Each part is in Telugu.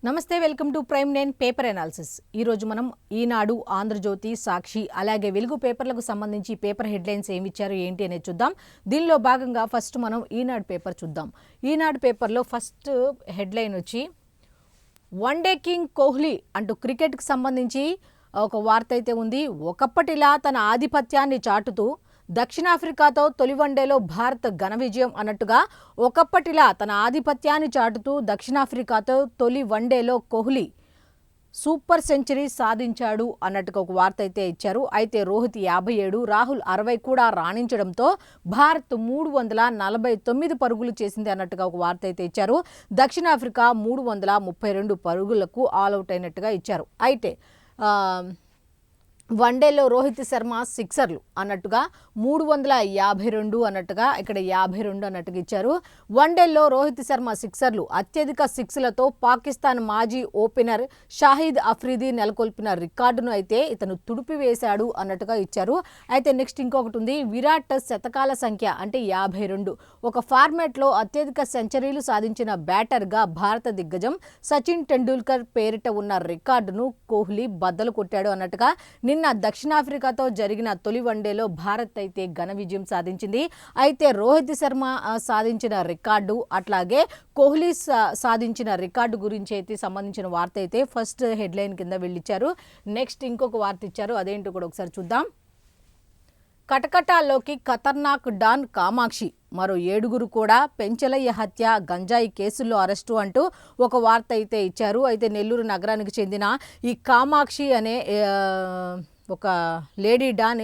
నమస్తే, welcome to prime 9 paper analysis. ఈరోజు మనం ఈనాడు, ఆంధ్రజ్యోతి, సాక్షి అలాగే వెలుగు పేపర్లకు సంబంధించి పేపర్ హెడ్లైన్స్ ఏమి ఇచ్చారు ఏంటి అనేది చూద్దాం. దీనిలో భాగంగా ఫస్ట్ మనం ఈనాడు పేపర్ చూద్దాం. ఈనాడు పేపర్లో ఫస్ట్ హెడ్లైన్ వచ్చి వన్డే కింగ్ కోహ్లీ అంటూ క్రికెట్కి సంబంధించి ఒక వార్త అయితే ఉంది. ఒకప్పటిలా తన ఆధిపత్యాన్ని చాటుతూ దక్షిణాఫ్రికాతో తొలి వన్డేలో భారత్ ఘన విజయం అన్నట్టుగా ఒకప్పటిలా తన ఆధిపత్యాన్ని చాటుతూ దక్షిణాఫ్రికాతో తొలి వన్డేలో కోహ్లీ సూపర్ సెంచరీ సాధించాడు అన్నట్టుగా ఒక వార్త అయితే ఇచ్చారు. అయితే రోహిత్ 57, రాహుల్ 60 కూడా రాణించడంతో భారత్ 349 పరుగులు చేసింది అన్నట్టుగా ఒక వార్త అయితే ఇచ్చారు. దక్షిణాఫ్రికా 332 పరుగులకు ఆల్అవుట్ అయినట్టుగా ఇచ్చారు. అయితే వన్డేలో రోహిత్ శర్మ సిక్సర్లు అన్నట్టుగా 352 అన్నట్టుగా ఇక్కడ 52 అన్నట్టుగా ఇచ్చారు. వన్డేలో రోహిత్ శర్మ సిక్సర్లు అత్యధిక సిక్స్లతో పాకిస్తాన్ మాజీ ఓపెనర్ షాహిద్ అఫ్రిది నెలకొల్పిన రికార్డును అయితే ఇతను తుడిపివేశాడు అన్నట్టుగా ఇచ్చారు. అయితే నెక్స్ట్ ఇంకొకటి ఉంది. విరాట్ శతకాల సంఖ్య అంటే 52. ఒక ఫార్మాట్లో అత్యధిక సెంచరీలు సాధించిన బ్యాటర్గా భారత దిగ్గజం సచిన్ టెండూల్కర్ పేరిట ఉన్న రికార్డును కోహ్లీ బద్దలు కొట్టాడు అన్నట్టుగా నిన్న దక్షిణాఫ్రికాతో జరిగిన తొలి వన్డేలో భారత్ అయితే ఘన విజయం సాధించింది. అయితే రోహిత్ శర్మ సాధించిన రికార్డు అట్లాగే కోహ్లీ సాధించిన రికార్డు గురించి అయితే సంబంధించిన వార్త అయితే ఫస్ట్ హెడ్లైన్ కింద వెళ్ళిచ్చారు. నెక్స్ట్ ఇంకొక వార్త ఇచ్చారు, అదేంటో కూడా ఒకసారి చూద్దాం. కటకటాల్లోకి ఖతర్నాక్ డాన్ కామాక్షి, మరో 7 కూడా పెంచలయ్య హత్య, గంజాయి కేసుల్లో అరెస్టు అంటూ ఒక వార్త అయితే ఇచ్చారు. అయితే నెల్లూరు నగరానికి చెందిన ఈ కామాక్షి అనే ఒక లేడీ డాన్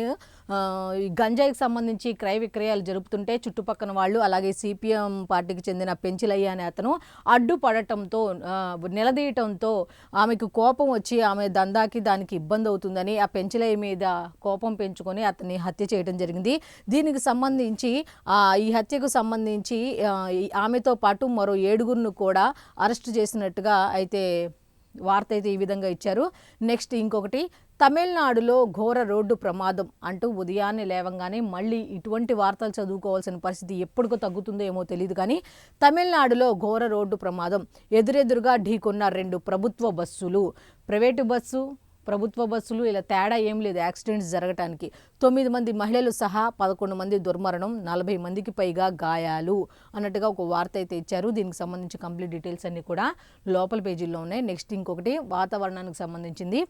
ఈ గంజాయికి సంబంధించి క్రయ విక్రయాలు జరుపుతుంటే చుట్టుపక్కల వాళ్ళు అలాగే సిపిఎం పార్టీకి చెందిన పెంచిలయ్య అనే అతను అడ్డుపడటంతో నిలదీయటంతో ఆమెకు కోపం వచ్చి ఆమె దందాకి దానికి ఇబ్బంది అవుతుందని ఆ పెంచిలయ్య మీద కోపం పెంచుకొని అతన్ని హత్య చేయడం జరిగింది. దీనికి సంబంధించి ఈ హత్యకు సంబంధించి ఆమెతో పాటు మరో 7 కూడా అరెస్టు చేసినట్టుగా అయితే వార్త అయితే ఈ విధంగా ఇచ్చారు. నెక్స్ట్ ఇంకొకటి, తమిళనాడులో ఘోర రోడ్డు ప్రమాదం అంటూ ఉదయాన్నే లేవంగానే మళ్ళీ ఇటువంటి వార్తలు చదువుకోవాల్సిన పరిస్థితి ఎప్పుడుకో తగ్గుతుందో ఏమో తెలియదు. కానీ తమిళనాడులో ఘోర రోడ్డు ప్రమాదం, ఎదురెదురుగా ఢీకొన్న 2 ప్రభుత్వ బస్సులు. ప్రైవేటు బస్సు, ప్రభుత్వ బస్సులు ఇలా తేడా ఏం లేదు యాక్సిడెంట్స్ జరగటానికి. 9 మంది మహిళలు సహా 11 మంది దుర్మరణం, 40 మందికి పైగా గాయాలు అన్నట్టుగా ఒక వార్త అయితే ఇచ్చారు. దీనికి సంబంధించి కంప్లీట్ డీటెయిల్స్ అన్నీ కూడా లోపల పేజీల్లో ఉన్నాయి. నెక్స్ట్ ఇంకొకటి వాతావరణానికి సంబంధించింది.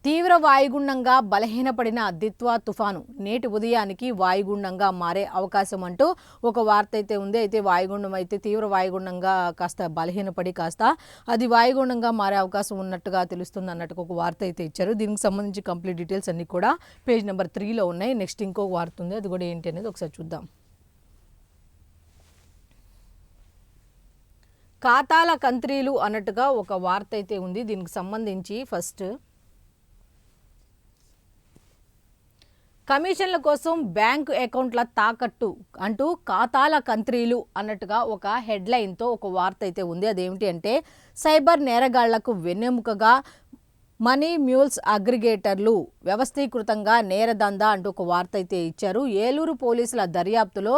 తీవ్ర వాయుగుండంగా బలహీనపడిన దిత్వా తుఫాను నేటి ఉదయానికి వాయుగుండంగా మారే అవకాశం అంటూ ఒక వార్త అయితే ఉంది. అయితే వాయుగుండం అయితే తీవ్ర వాయుగుండంగా కాస్త బలహీనపడి కాస్త అది వాయుగుండంగా మారే అవకాశం ఉన్నట్టుగా తెలుస్తుంది అన్నట్టుగా ఒక వార్త అయితే ఇచ్చారు. దీనికి సంబంధించి కంప్లీట్ డీటెయిల్స్ అన్నీ కూడా పేజ్ నెంబర్ 3లో ఉన్నాయి. నెక్స్ట్ ఇంకొక వార్త ఉంది, అది కూడా ఏంటి అనేది ఒకసారి చూద్దాం. ఖాతాల కంత్రీలు అన్నట్టుగా ఒక వార్త అయితే ఉంది. దీనికి సంబంధించి ఫస్ట్ కమిషన్ల కోసం బ్యాంకు అకౌంట్ల తాకట్టు అంటూ ఖాతాల కంత్రీలు అన్నట్టుగా ఒక హెడ్లైన్తో ఒక వార్త అయితే ఉంది. అదేమిటి అంటే సైబర్ నేరగాళ్లకు వెన్నెముకగా మనీ మ్యూల్స్ అగ్రిగేటర్లు వ్యవస్థీకృతంగా నేరదందా అంటూ ఒక వార్త అయితే ఇచ్చారు. ఏలూరు పోలీసుల దర్యాప్తులో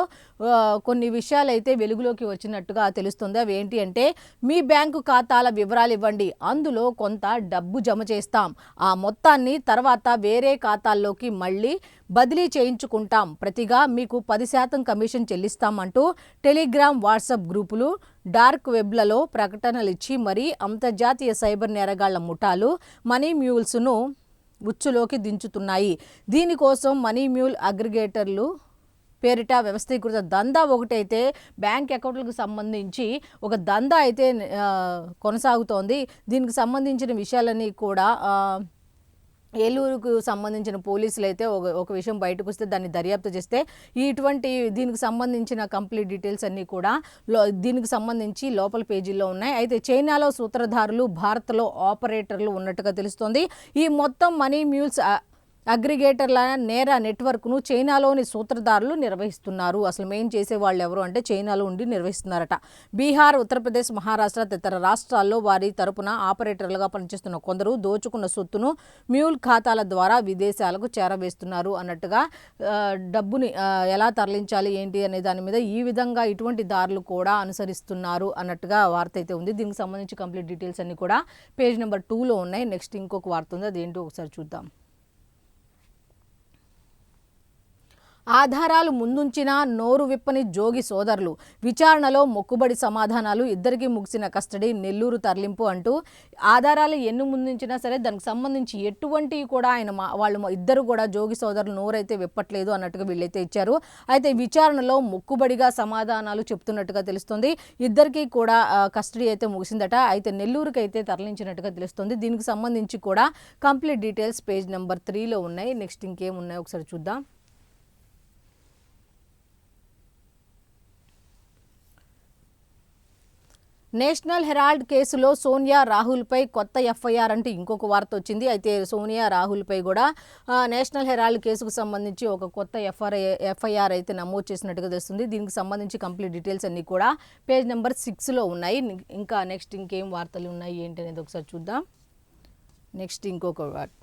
కొన్ని విషయాలు అయితే వెలుగులోకి వచ్చినట్టుగా తెలుస్తుంది. అవి ఏంటి అంటే, మీ బ్యాంకు ఖాతాల వివరాలు ఇవ్వండి, అందులో కొంత డబ్బు జమ చేస్తాం, ఆ మొత్తాన్ని తర్వాత వేరే ఖాతాల్లోకి మళ్ళీ బదిలీ చేయించుకుంటాం, ప్రతిగా మీకు 10% కమిషన్ చెల్లిస్తామంటూ టెలిగ్రామ్, వాట్సాప్ గ్రూపులు, డార్క్ వెబ్లలో ప్రకటనలు ఇచ్చి మరీ అంతర్జాతీయ సైబర్ నేరగాళ్ల ముఠాలు మనీ మ్యూల్స్ను ఉచ్చులోకి దించుతున్నాయి. దీనికోసం మనీ మ్యూల్ అగ్రిగేటర్లు పేరిట వ్యవస్థీకృత దందా ఒకటైతే బ్యాంక్ అకౌంట్లకు సంబంధించి ఒక దందా అయితే కొనసాగుతోంది. దీనికి సంబంధించిన విషయాలన్నీ కూడా ఏలూరుకు సంబంధించిన పోలీసులు అయితే ఒక విషయం బయటకు వస్తే దాన్ని దర్యాప్తు చేస్తే ఇటువంటి దీనికి సంబంధించిన కంప్లీట్ డీటెయిల్స్ అన్నీ కూడా దీనికి సంబంధించి లోపల పేజీల్లో ఉన్నాయి. అయితే చైనాలో సూత్రధారులు, భారత్లో ఆపరేటర్లు ఉన్నట్టుగా తెలుస్తోంది. ఈ మొత్తం మనీ మ్యూల్స్ అగ్రిగేటర్ల నేర నెట్వర్క్ను చైనాలోని సూత్రధారులు నిర్వహిస్తున్నారు. అసలు మెయిన్ చేసేవాళ్ళు ఎవరు అంటే చైనాలో ఉండి నిర్వహిస్తున్నారట. బీహార్, ఉత్తరప్రదేశ్, మహారాష్ట్ర తదితర రాష్ట్రాల్లో వారి తరపున ఆపరేటర్లుగా పనిచేస్తున్న కొందరు దోచుకున్న సొత్తును మ్యూల్ ఖాతాల ద్వారా విదేశాలకు చేరవేస్తున్నారు అన్నట్టుగా డబ్బుని ఎలా తరలించాలి ఏంటి అనే దాని మీద ఈ విధంగా ఇటువంటి దారులు కూడా అనుసరిస్తున్నారు అన్నట్టుగా వార్త అయితే ఉంది. దీనికి సంబంధించి కంప్లీట్ డీటెయిల్స్ అన్ని కూడా పేజ్ నెంబర్ 2లో ఉన్నాయి. నెక్స్ట్ ఇంకొక వార్త ఉంది, అదేంటో ఒకసారి చూద్దాం. ఆధారాలు ముందుంచిన నోరు విప్పని జోగి సోదరులు, విచారణలో మొక్కుబడి సమాధానాలు, ఇద్దరికి ముగిసిన కస్టడీ, నెల్లూరు తరలింపు అంటూ ఆధారాలు ఎన్ని ముందుంచినా సరే దానికి సంబంధించి ఎటువంటివి కూడా వాళ్ళు ఇద్దరు కూడా జోగి సోదరులు నోరైతే విప్పట్లేదు అన్నట్టుగా వీళ్ళైతే ఇచ్చారు. అయితే విచారణలో మొక్కుబడిగా సమాధానాలు చెప్తున్నట్టుగా తెలుస్తుంది. ఇద్దరికి కూడా కస్టడీ అయితే ముగిసిందట. అయితే నెల్లూరుకి అయితే తరలించినట్టుగా తెలుస్తుంది. దీనికి సంబంధించి కూడా కంప్లీట్ డీటెయిల్స్ పేజ్ నెంబర్ 3లో ఉన్నాయి. నెక్స్ట్ ఇంకేమున్నాయో ఒకసారి చూద్దాం. నేషనల్ హెరాల్డ్ కేసులో సోనియా రాహుల్పై కొత్త ఎఫ్ఐఆర్ అంటూ ఇంకొక వార్త వచ్చింది. అయితే సోనియా రాహుల్పై కూడా నేషనల్ హెరాల్డ్ కేసుకు సంబంధించి ఒక కొత్త ఎఫ్ఐఆర్ అయితే నమోదు చేసినట్టుగా తెలుస్తుంది. దీనికి సంబంధించి కంప్లీట్ డీటెయిల్స్ అన్నీ కూడా పేజ్ నెంబర్ 6లో ఉన్నాయి. ఇంకా నెక్స్ట్ ఇంకేం వార్తలు ఉన్నాయి ఏంటి అనేది ఒకసారి చూద్దాం. నెక్స్ట్ ఇంకొక వార్త,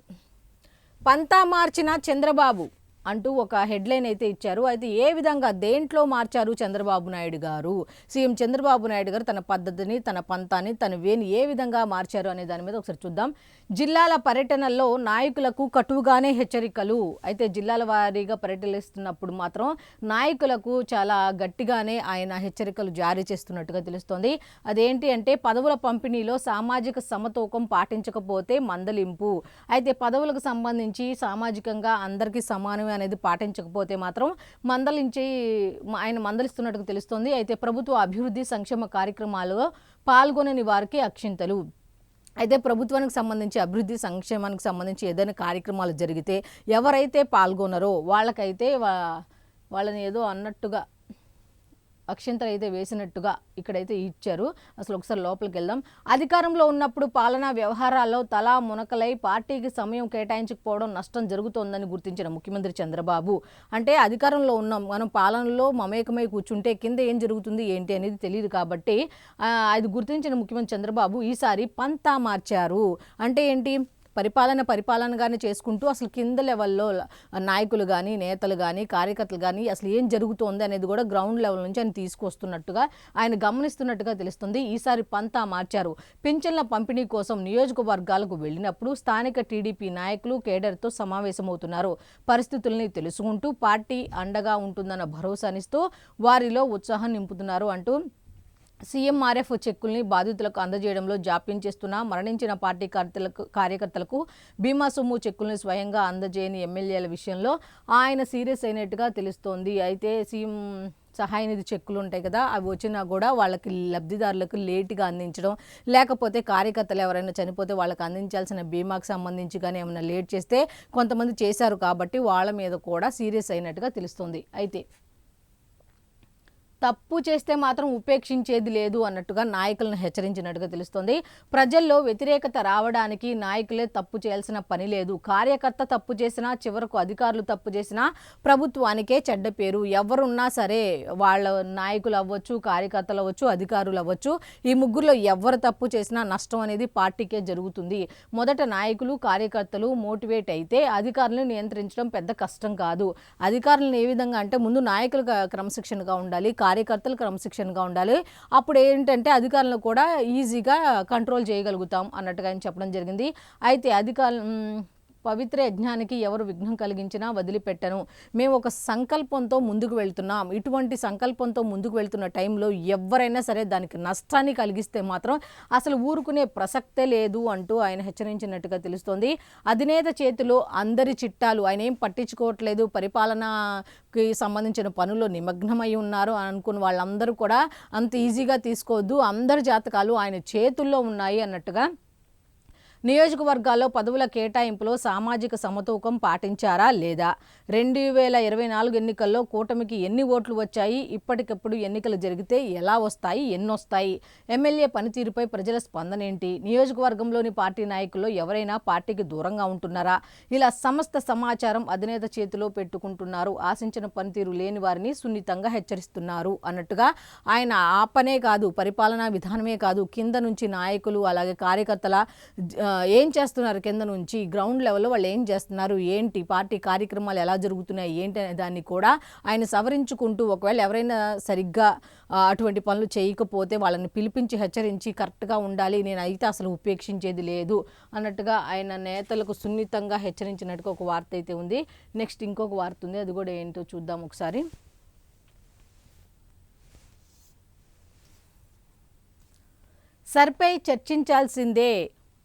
పంతా మార్చిన చంద్రబాబు అంటూ ఒక హెడ్లైన్ అయితే ఇచ్చారు. అయితే ఏ విధంగా దేంట్లో మార్చారు చంద్రబాబు నాయుడు గారు, సీఎం చంద్రబాబు నాయుడు గారు తన పద్ధతిని, తన పంతాన్ని, తన వేని ఏ విధంగా మార్చారు అనే దాని మీద ఒకసారి చూద్దాం. జిల్లాల పర్యటనల్లో నాయకులకు కటువుగానే హెచ్చరికలు. అయితే జిల్లాల వారీగా పర్యటిస్తున్నప్పుడు మాత్రం నాయకులకు చాలా గట్టిగానే ఆయన హెచ్చరికలు జారీ చేస్తున్నట్టుగా తెలుస్తోంది. అదేంటి అంటే పదవుల పంపిణీలో సామాజిక సమతూకం పాటించకపోతే మందలింపు. అయితే పదవులకు సంబంధించి సామాజికంగా అందరికీ సమానమే అనేది పాటించకపోతే మాత్రం ఆయన మందలిస్తున్నట్టుగా తెలుస్తోంది. అయితే ప్రభుత్వ అభివృద్ధి సంక్షేమ కార్యక్రమాల్లో పాల్గొనని వారికి అక్షింతలు. అయితే ప్రభుత్వానికి సంబంధించి అభివృద్ధి సంక్షేమానికి సంబంధించి ఏదైనా కార్యక్రమాలు జరిగితే ఎవరైతే పాల్గొనరో వాళ్ళకైతే వాళ్ళని ఏదో అన్నట్టుగా అక్షింతలు అయితే వేసినట్టుగా ఇక్కడైతే ఇచ్చారు. అసలు ఒకసారి లోపలికి వెళ్దాం. అధికారంలో ఉన్నప్పుడు పాలనా వ్యవహారాల్లో తలా మునకలై పార్టీకి సమయం కేటాయించకపోవడం నష్టం జరుగుతోందని గుర్తించిన ముఖ్యమంత్రి చంద్రబాబు, అంటే అధికారంలో ఉన్నాం, మనం పాలనలో మమేకమై కూర్చుంటే కింద ఏం జరుగుతుంది ఏంటి అనేది తెలియదు కాబట్టి అది గుర్తించిన ముఖ్యమంత్రి చంద్రబాబు ఈసారి పంతా మార్చారు. అంటే ఏంటి, పరిపాలనగానే చేసుకుంటూ అసలు కింద లెవెల్లో నాయకులు కానీ, నేతలు కానీ, కార్యకర్తలు కానీ అసలు ఏం జరుగుతోంది అనేది కూడా గ్రౌండ్ లెవెల్ నుంచి ఆయన తీసుకొస్తున్నట్టుగా, ఆయన గమనిస్తున్నట్టుగా తెలుస్తుంది. ఈసారి పంతా మార్చారు. పింఛన్ల పంపిణీ కోసం నియోజకవర్గాలకు వెళ్ళినప్పుడు స్థానిక టీడీపీ నాయకులు కేడర్తో సమావేశమవుతున్నారు. పరిస్థితుల్ని తెలుసుకుంటూ పార్టీ అండగా ఉంటుందన్న భరోసానిస్తూ వారిలో ఉత్సాహం నింపుతున్నారు అంటూ సీఎంఆర్ఎఫ్ చెక్కుల్ని బాధితులకు అందజేయడంలో జాప్యం చేస్తున్న మరణించిన పార్టీ కార్యకర్తలకు బీమా సొమ్ము చెక్కుల్ని స్వయంగా అందజేయని ఎమ్మెల్యేల విషయంలో ఆయన సీరియస్ అయినట్టుగా తెలుస్తోంది. అయితే సీఎం సహాయ నిధి చెక్కులు ఉంటాయి కదా, అవి వచ్చినా కూడా వాళ్ళకి లబ్ధిదారులకు లేటుగా అందించడం, లేకపోతే కార్యకర్తలు ఎవరైనా చనిపోతే వాళ్ళకి అందించాల్సిన బీమాకు సంబంధించి కానీ ఏమైనా లేట్ చేస్తే కొంతమంది చేశారు కాబట్టి వాళ్ళ మీద కూడా సీరియస్ అయినట్టుగా తెలుస్తుంది. అయితే తప్పు చేస్తే మాత్రం ఉపేక్షించేది లేదు అన్నట్టుగా నాయకులను హెచ్చరించినట్టుగా తెలుస్తోంది. ప్రజల్లో వ్యతిరేకత రావడానికి నాయకులే తప్పు చేయాల్సిన పని లేదు. కార్యకర్త తప్పు చేసినా, చివరకు అధికారులు తప్పు చేసినా ప్రభుత్వానికే చెడ్డ పేరు. ఎవరున్నా సరే, వాళ్ళ నాయకులు అవ్వచ్చు, కార్యకర్తలు అవ్వచ్చు, అధికారులు అవ్వచ్చు, ఈ ముగ్గురులో ఎవరు తప్పు చేసినా నష్టం అనేది పార్టీకే జరుగుతుంది. మొదట నాయకులు, కార్యకర్తలు మోటివేట్ అయితే అధికారులను నియంత్రించడం పెద్ద కష్టం కాదు. అధికారులను ఏ విధంగా అంటే ముందు నాయకులు క్రమశిక్షణగా ఉండాలి, కార్యకర్తలు క్రమశిక్షణగా ఉండాలి. అప్పుడు ఏంటంటే అధికారులను కూడా ఈజీగా కంట్రోల్ చేయగలుగుతాం అన్నట్టుగా ఆయన చెప్పడం జరిగింది. అయితే పవిత్ర యజ్ఞానికి ఎవరు విఘ్నం కలిగించినా వదిలిపెట్టను. మేము ఒక సంకల్పంతో ముందుకు వెళ్తున్నాం. ఇటువంటి సంకల్పంతో ముందుకు వెళ్తున్న టైంలో ఎవరైనా సరే దానికి నష్టాన్ని కలిగిస్తే మాత్రం అసలు ఊరుకునే ప్రసక్తే లేదు అంటూ ఆయన హెచ్చరించినట్టుగా తెలుస్తోంది. అధినేత చేతిలో అందరి చిట్టాలు, ఆయన ఏం పట్టించుకోవట్లేదు, పరిపాలనకి సంబంధించిన పనుల్లో నిమగ్నమై ఉన్నారు అనుకున్న వాళ్ళందరూ కూడా అంత ఈజీగా తీసుకోవద్దు, అందరి జాతకాలు ఆయన చేతుల్లో ఉన్నాయి అన్నట్టుగా నియోజకవర్గాల్లో పదవుల కేటాయింపులో సామాజిక సమతూకం పాటించారా లేదా? 2024 ఎన్నికల్లో కూటమికి ఎన్ని ఓట్లు వచ్చాయి? ఇప్పటికప్పుడు ఎన్నికలు జరిగితే ఎలా వస్తాయి? ఎన్నొస్తాయి? ఎమ్మెల్యే పనితీరుపై ప్రజల స్పందన ఏంటి? నియోజకవర్గంలోని పార్టీ నాయకుల్లో ఎవరైనా పార్టీకి దూరంగా ఉంటున్నారా? ఇలా సమస్త సమాచారం అధినేత చేతిలో పెట్టుకుంటున్నారు. ఆశించిన పనితీరు లేని వారిని సున్నితంగా హెచ్చరిస్తున్నారు అన్నట్టుగా ఆయన ఆపనే కాదు, పరిపాలనా విధానమే కాదు, కింద నుంచి నాయకులు అలాగే కార్యకర్తల ఏం చేస్తున్నారు, కింద నుంచి గ్రౌండ్ లెవెల్లో వాళ్ళు ఏం చేస్తున్నారు, ఏంటి పార్టీ కార్యక్రమాలు ఎలా జరుగుతున్నాయి ఏంటి అనే దాన్ని కూడా ఆయన సవరించుకుంటూ, ఒకవేళ ఎవరైనా సరిగ్గా అటువంటి పనులు చేయకపోతే వాళ్ళని పిలిపించి హెచ్చరించి కరెక్ట్గా ఉండాలి, నేను అయితే అసలు ఉపేక్షించేది లేదు అన్నట్టుగా ఆయన నేతలకు సున్నితంగా హెచ్చరించినట్టుగా ఒక వార్త అయితే ఉంది. నెక్స్ట్ ఇంకొక వార్త ఉంది, అది కూడా ఏంటో చూద్దాం ఒకసారి. సర్పై చర్చించాల్సిందే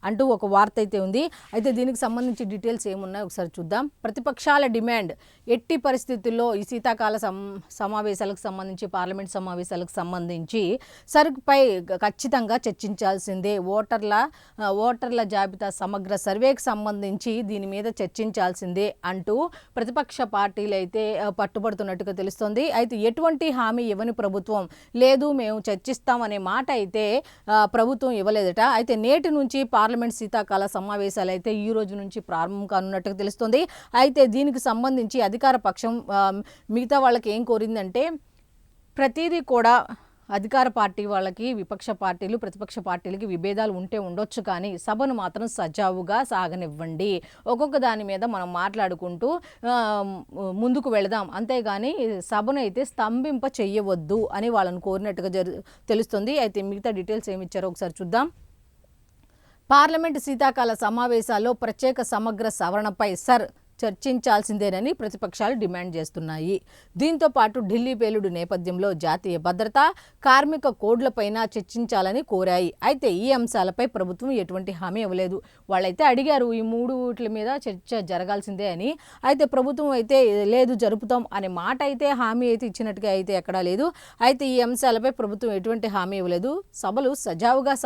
అంటూ ఒక వార్త అయితే ఉంది. అయితే దీనికి సంబంధించి డీటెయిల్స్ ఏమున్నాయో ఒకసారి చూద్దాం. ప్రతిపక్షాల డిమాండ్ ఎట్టి పరిస్థితుల్లో ఈ శీతాకాల సమావేశాలకు సంబంధించి, పార్లమెంట్ సమావేశాలకు సంబంధించి సరుకుపై ఖచ్చితంగా చర్చించాల్సిందే. ఓటర్ల జాబితా సమగ్ర సర్వేకి సంబంధించి దీని మీద చర్చించాల్సిందే అంటూ ప్రతిపక్ష పార్టీలు అయితే పట్టుబడుతున్నట్టుగా తెలుస్తోంది. అయితే ఎటువంటి హామీ ఇవ్వని ప్రభుత్వం లేదు, మేము చర్చిస్తామనే మాట అయితే ప్రభుత్వం ఇవ్వలేదట. అయితే నేటి నుంచి పార్లమెంట్ శీతాకాల సమావేశాలు అయితే ఈ రోజు నుంచి ప్రారంభం కానున్నట్టుగా తెలుస్తుంది. అయితే దీనికి సంబంధించి అధికార పక్షం మిగతా వాళ్ళకి ఏం కోరిందంటే, ప్రతిదీ కూడా అధికార పార్టీ వాళ్ళకి, విపక్ష పార్టీలు ప్రతిపక్ష పార్టీలకి విభేదాలు ఉంటే ఉండొచ్చు, కానీ సభను మాత్రం సజావుగా సాగనివ్వండి, ఒక్కొక్క దాని మీద మనం మాట్లాడుకుంటూ ముందుకు వెళదాం, అంతేగాని సభను అయితే స్తంభింప చెయ్యవద్దు అని వాళ్ళని కోరినట్టుగా తెలుస్తుంది. అయితే మిగతా డీటెయిల్స్ ఏమి ఇచ్చారో ఒకసారి చూద్దాం. పార్లమెంటు శీతాకాల సమావేశాల్లో ప్రత్యేక సమగ్ర సవరణపై చర్చించాల్సిందేనని ప్రతిపక్షాలు డిమాండ్ చేస్తున్నాయి. దీంతో పాటు ఢిల్లీ పేలుడు నేపథ్యంలో జాతీయ భద్రత, కార్మిక కోడ్లపైన చర్చించాలని కోరాయి. అయితే ఈ అంశాలపై ప్రభుత్వం ఎటువంటి హామీ ఇవ్వలేదు. వాళ్ళైతే అడిగారు ఈ మూడుట్ల మీద చర్చ జరగాల్సిందే అని. అయితే ప్రభుత్వం అయితే లేదు, జరుపుతాం అనే మాట అయితే హామీ అయితే ఇచ్చినట్టుగా అయితే ఎక్కడా లేదు. అయితే ఈ అంశాలపై ప్రభుత్వం ఎటువంటి హామీ ఇవ్వలేదు. సభలు సజావుగా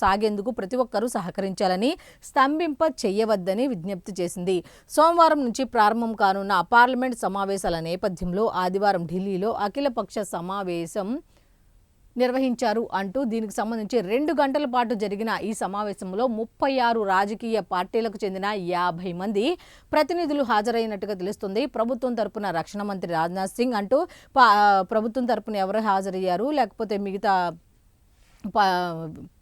సాగేందుకు ప్రతి ఒక్కరూ సహకరించాలని, స్తంభింప చెయ్యవద్దని విజ్ఞప్తి చేసింది. సోమవారం నుంచి ప్రారంభం కానున్న పార్లమెంట్ సమావేశాల నేపథ్యంలో ఆదివారం ఢిల్లీలో అఖిలపక్ష సమావేశం నిర్వహించారు అంటూ దీనికి సంబంధించి 2 గంటల పాటు జరిగిన ఈ సమావేశంలో 36 రాజకీయ పార్టీలకు చెందిన 50 మంది ప్రతినిధులు హాజరైనట్టుగా తెలుస్తుంది. ప్రభుత్వం తరపున రక్షణ మంత్రి రాజ్నాథ్ సింగ్ అంటూ ప్రభుత్వం తరపున ఎవరు హాజరయ్యారు, లేకపోతే మిగతా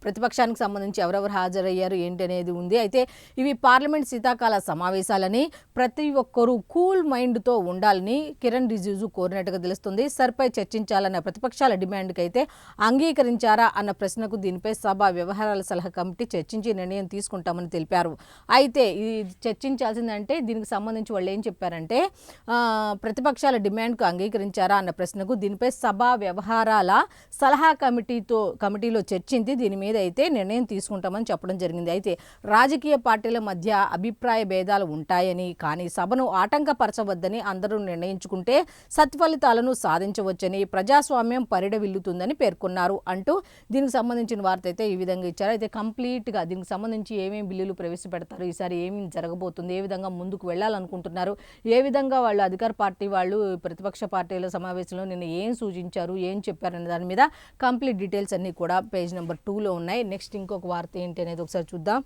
ప్రతిపక్షానికి సంబంధించి ఎవరెవరు హాజరయ్యారు ఏంటి అనేది ఉంది. అయితే ఇవి పార్లమెంట్ శీతాకాల సమావేశాలని, ప్రతి ఒక్కరూ కూల్ మైండ్తో ఉండాలని కిరణ్ రిజిజు కోరినట్టుగా తెలుస్తుంది. సర్పై చర్చించాలన్న ప్రతిపక్షాల డిమాండ్కి అయితే అంగీకరించారా అన్న ప్రశ్నకు దీనిపై సభ వ్యవహారాల సలహా కమిటీ చర్చించి నిర్ణయం తీసుకుంటామని తెలిపారు. అయితే ఇది చర్చించాల్సిందంటే దీనికి సంబంధించి వాళ్ళు ఏం చెప్పారంటే, ప్రతిపక్షాల డిమాండ్కు అంగీకరించారా అన్న ప్రశ్నకు దీనిపై సభ వ్యవహారాల సలహా కమిటీలో చర్చించి దీని మీద అయితే నిర్ణయం తీసుకుంటామని చెప్పడం జరిగింది. అయితే రాజకీయ పార్టీల మధ్య అభిప్రాయ భేదాలు ఉంటాయని, కానీ సభను ఆటంకపరచవద్దని అందరూ నిర్ణయించుకుంటే సత్ఫలితాలను సాధించవచ్చని, ప్రజాస్వామ్యం పరిడవిల్లుతుందని పేర్కొన్నారు అంటూ దీనికి సంబంధించిన వార్త అయితే ఈ విధంగా ఇచ్చారు. అయితే కంప్లీట్గా దీనికి సంబంధించి ఏమేమి బిల్లులు ప్రవేశపెడతారు, ఈసారి ఏమి జరగబోతుంది, ఏ విధంగా ముందుకు వెళ్ళాలనుకుంటున్నారు, ఏ విధంగా వాళ్ళు అధికార పార్టీ వాళ్ళు ప్రతిపక్ష పార్టీల సమావేశంలో నిన్న ఏం సూచించారు, ఏం చెప్పారనే దాని మీద కంప్లీట్ డీటెయిల్స్ అన్నీ కూడా పేజ్ నెంబర్ 2లో ఉన్నాయి. నెక్స్ట్ ఇంకొక వార్త ఏంటి అనేది ఒకసారి చూద్దాం.